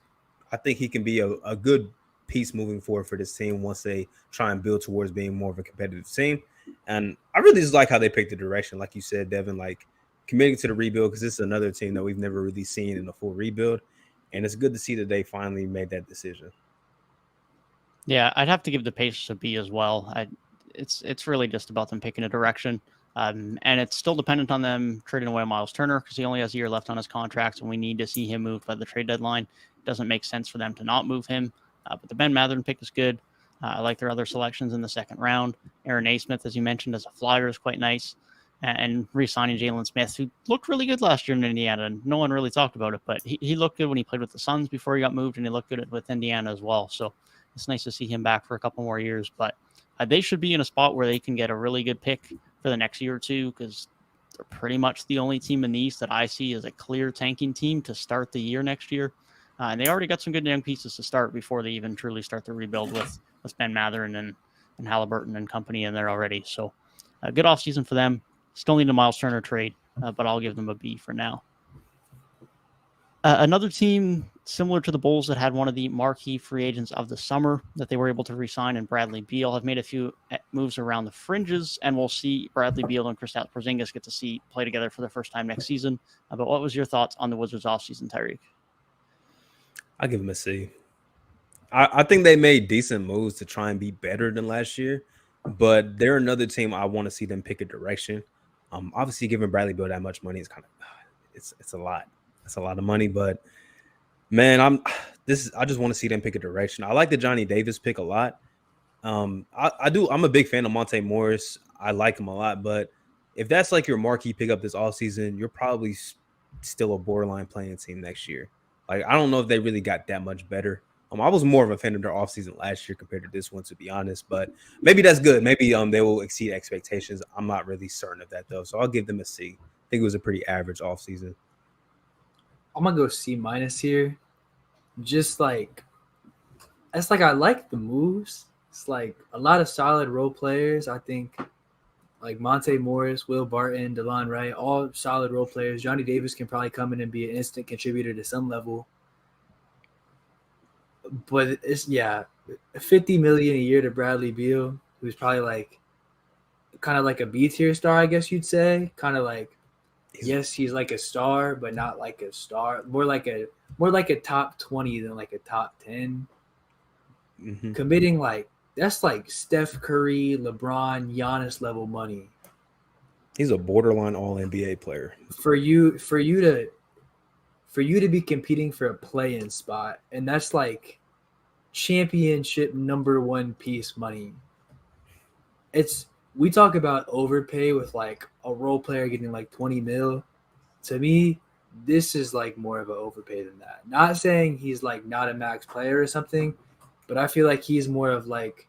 I think he can be a good piece moving forward for this team once they try and build towards being more of a competitive team. And I really just like how they picked the direction, like you said, Devin, like committing to the rebuild, because this is another team that we've never really seen in a full rebuild. And it's good to see that they finally made that decision. Yeah, I'd have to give the Pacers a B as well. It's really just about them picking a direction. And it's still dependent on them trading away Miles Turner because he only has a year left on his contract, and we need to see him moved by the trade deadline. It doesn't make sense for them to not move him. But the Ben Mathurin pick is good. I like their other selections in the second round. Aaron Nesmith, as you mentioned, as a flyer is quite nice. And re-signing Jalen Smith, who looked really good last year in Indiana. And no one really talked about it, but he looked good when he played with the Suns before he got moved, and he looked good with Indiana as well. So it's nice to see him back for a couple more years. But they should be in a spot where they can get a really good pick for the next year or two, because they're pretty much the only team in the East that I see as a clear tanking team to start the year next year. And they already got some good young pieces to start before they even truly start the rebuild with Ben Mathurin and Halliburton and company in there already. So a good offseason for them. Still need a Miles Turner trade, but I'll give them a B for now. Another team similar to the Bulls that had one of the marquee free agents of the summer that they were able to re-sign, and Bradley Beal, have made a few moves around the fringes, and we'll see Bradley Beal and Kristaps Porzingis get to play together for the first time next season. But what was your thoughts on the Wizards offseason, Tyrik? I'll give them a C. I think they made decent moves to try and be better than last year, but they're another team I want to see them pick a direction. Obviously, giving Bradley Beal that much money is kind of it's a lot. It's a lot of money, but man, I just want to see them pick a direction. I like the Johnny Davis pick a lot. I do. I'm a big fan of Monte Morris. I like him a lot, but if that's like your marquee pickup this offseason, you're probably still a borderline playing team next year. Like, I don't know if they really got that much better. I was more of a fan of their offseason last year compared to this one, to be honest. But maybe that's good. Maybe they will exceed expectations. I'm not really certain of that, though. So I'll give them a C. I think it was a pretty average offseason. I'm going to go C- here. Just like, it's like I like the moves. It's like a lot of solid role players. I think like Monte Morris, Will Barton, DeLon Wright, all solid role players. Johnny Davis can probably come in and be an instant contributor to some level. But it's $50 million a year to Bradley Beal, who's probably like kind of like a B tier star, I guess you'd say. Kind of like, yes, he's like a star, but not like a star. More like a top 20 than like a top 10. Mm-hmm. Committing like that's like Steph Curry, LeBron, Giannis level money. He's a borderline all NBA player. For you to be competing for a play-in spot, and that's like championship number one piece money. We talk about overpay with like a role player getting like 20 mil. To me, this is like more of an overpay than that. Not saying he's like not a max player or something, but I feel like he's more of like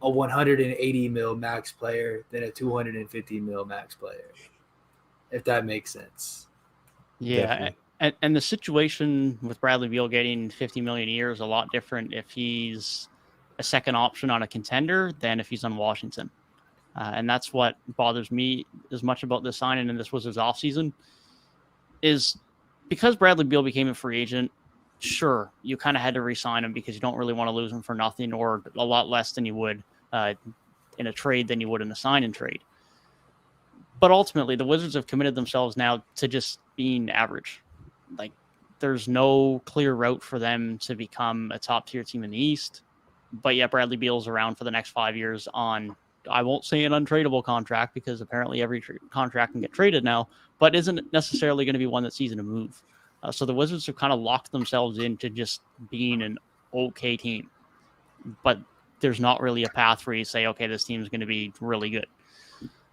a 180 mil max player than a 250 mil max player, if that makes sense. Yeah. And the situation with Bradley Beal getting $50 million a year is a lot different if he's a second option on a contender than if he's on Washington. And that's what bothers me as much about this signing, and this was his offseason, is because Bradley Beal became a free agent, sure, you kind of had to re-sign him because you don't really want to lose him for nothing or a lot less than you would in a trade than you would in a sign-and trade. But ultimately, the Wizards have committed themselves now to just being average. Like, there's no clear route for them to become a top-tier team in the East, but yet Bradley Beal's around for the next 5 years on, I won't say an untradeable contract because apparently every contract can get traded now, but isn't necessarily going to be one that sees a move. So the Wizards have kind of locked themselves into just being an okay team, but there's not really a path where you say, okay, this team is going to be really good.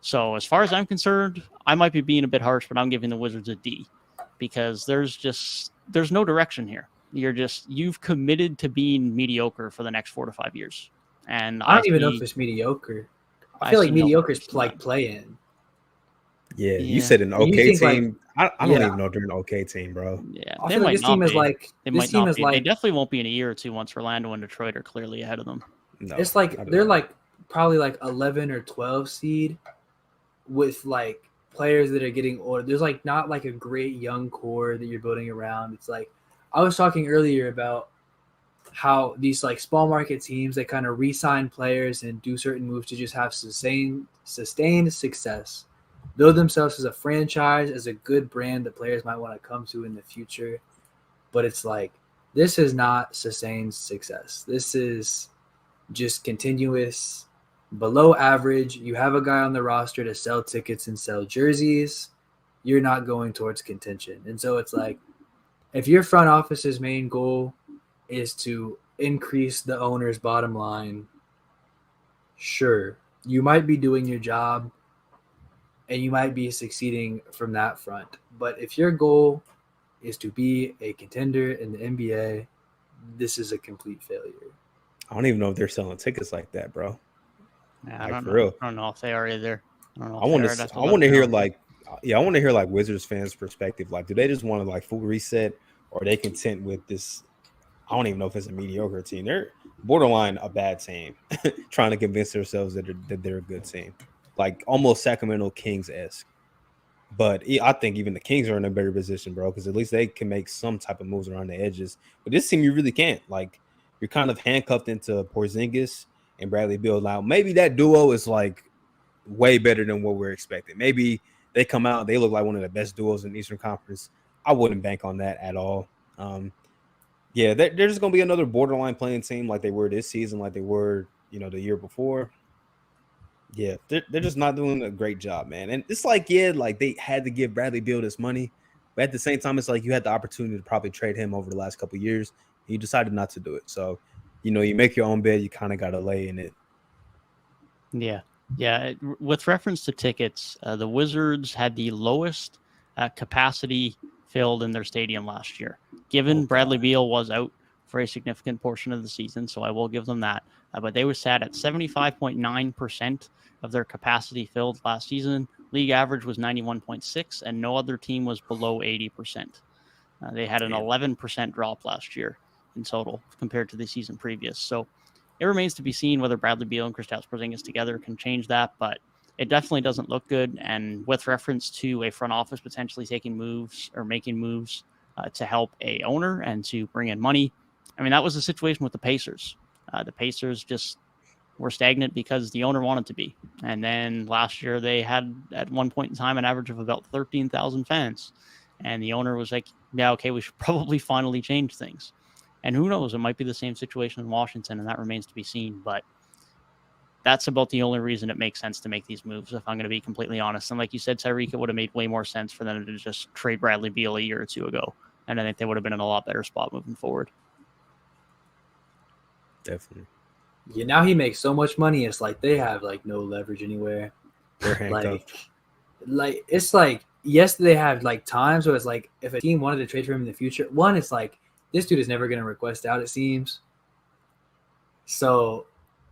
So as far as I'm concerned, I might be being a bit harsh, but I'm giving the Wizards a D because there's no direction here. You've committed to being mediocre for the next 4 to 5 years. And I don't even know if it's mediocre. I feel like mediocre is like play-in. Yeah, you said an okay team. Like, I don't even know if they're an okay team, bro. Yeah, I feel like this team is like they might not be. They definitely won't be in a year or two once Orlando and Detroit are clearly ahead of them. No, it's like they're like probably like 11 or 12 seed with like players that are getting older. There's like not like a great young core that you're building around. It's like I was talking earlier about how these like small market teams, they kind of re-sign players and do certain moves to just have sustained success, build themselves as a franchise, as a good brand that players might want to come to in the future. But it's like, this is not sustained success. This is just continuous below average. You have a guy on the roster to sell tickets and sell jerseys. You're not going towards contention. And so it's like, if your front office's main goal is to increase the owner's bottom line, sure, you might be doing your job and you might be succeeding from that front. But if your goal is to be a contender in the NBA, this is a complete failure. I don't even know if they're selling tickets like that, bro. Yeah, I don't know if they are either. I want to hear like Wizards fans' perspective. Like, do they just want to like full reset, or are they content with this? I don't even know if it's a mediocre team. They're borderline a bad team, trying to convince themselves that they're a good team, like almost Sacramento Kings-esque. But I think even the Kings are in a better position, bro, because at least they can make some type of moves around the edges. But this team, you really can't. Like, you're kind of handcuffed into Porzingis and Bradley Beal. Now, maybe that duo is like way better than what we're expecting. Maybe they come out, they look like one of the best duos in the Eastern Conference. I wouldn't bank on that at all. Yeah, they're just going to be another borderline playing team like they were this season, like they were, the year before. Yeah, they're just not doing a great job, man. And it's like, like they had to give Bradley Beal this money. But at the same time, it's like you had the opportunity to probably trade him over the last couple of years. And you decided not to do it. So, you make your own bed. You kind of got to lay in it. Yeah. Yeah, with reference to tickets, the Wizards had the lowest capacity filled in their stadium last year. Given Bradley Beal was out for a significant portion of the season, so I will give them that. But they were sat at 75.9% of their capacity filled last season. League average was 91.6, and no other team was below 80%. They had an 11% drop last year in total compared to the season previous. So it remains to be seen whether Bradley Beal and Kristaps Porzingis together can change that, but it definitely doesn't look good. And with reference to a front office potentially taking moves or making moves to help a owner and to bring in money, I mean, that was the situation with the Pacers. The Pacers just were stagnant because the owner wanted to be. And then last year they had at one point in time an average of about 13,000 fans. And the owner was like, yeah, okay, we should probably finally change things. And who knows, it might be the same situation in Washington, and that remains to be seen. But that's about the only reason it makes sense to make these moves, if I'm going to be completely honest. And like you said, Tyrik, it would have made way more sense for them to just trade Bradley Beal a year or two ago. And I think they would have been in a lot better spot moving forward. Definitely. Yeah, now he makes so much money. It's like they have like no leverage anywhere. They're handcuffed. Like it's like, yes, they have like times where it's like if a team wanted to trade for him in the future, one, it's like this dude is never going to request out, it seems. So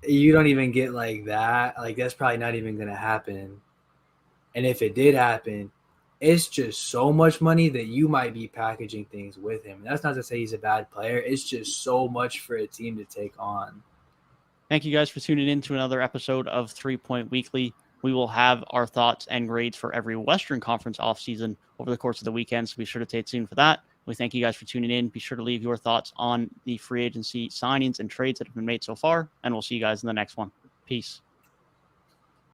you don't even get like that. Like that's probably not even going to happen. And if it did happen, it's just so much money that you might be packaging things with him. That's not to say he's a bad player. It's just so much for a team to take on. Thank you guys for tuning in to another episode of 3 Point Weekly. We will have our thoughts and grades for every Western Conference offseason over the course of the weekend, so be sure to stay tuned for that. We thank you guys for tuning in. Be sure to leave your thoughts on the free agency signings and trades that have been made so far, and we'll see you guys in the next one. Peace.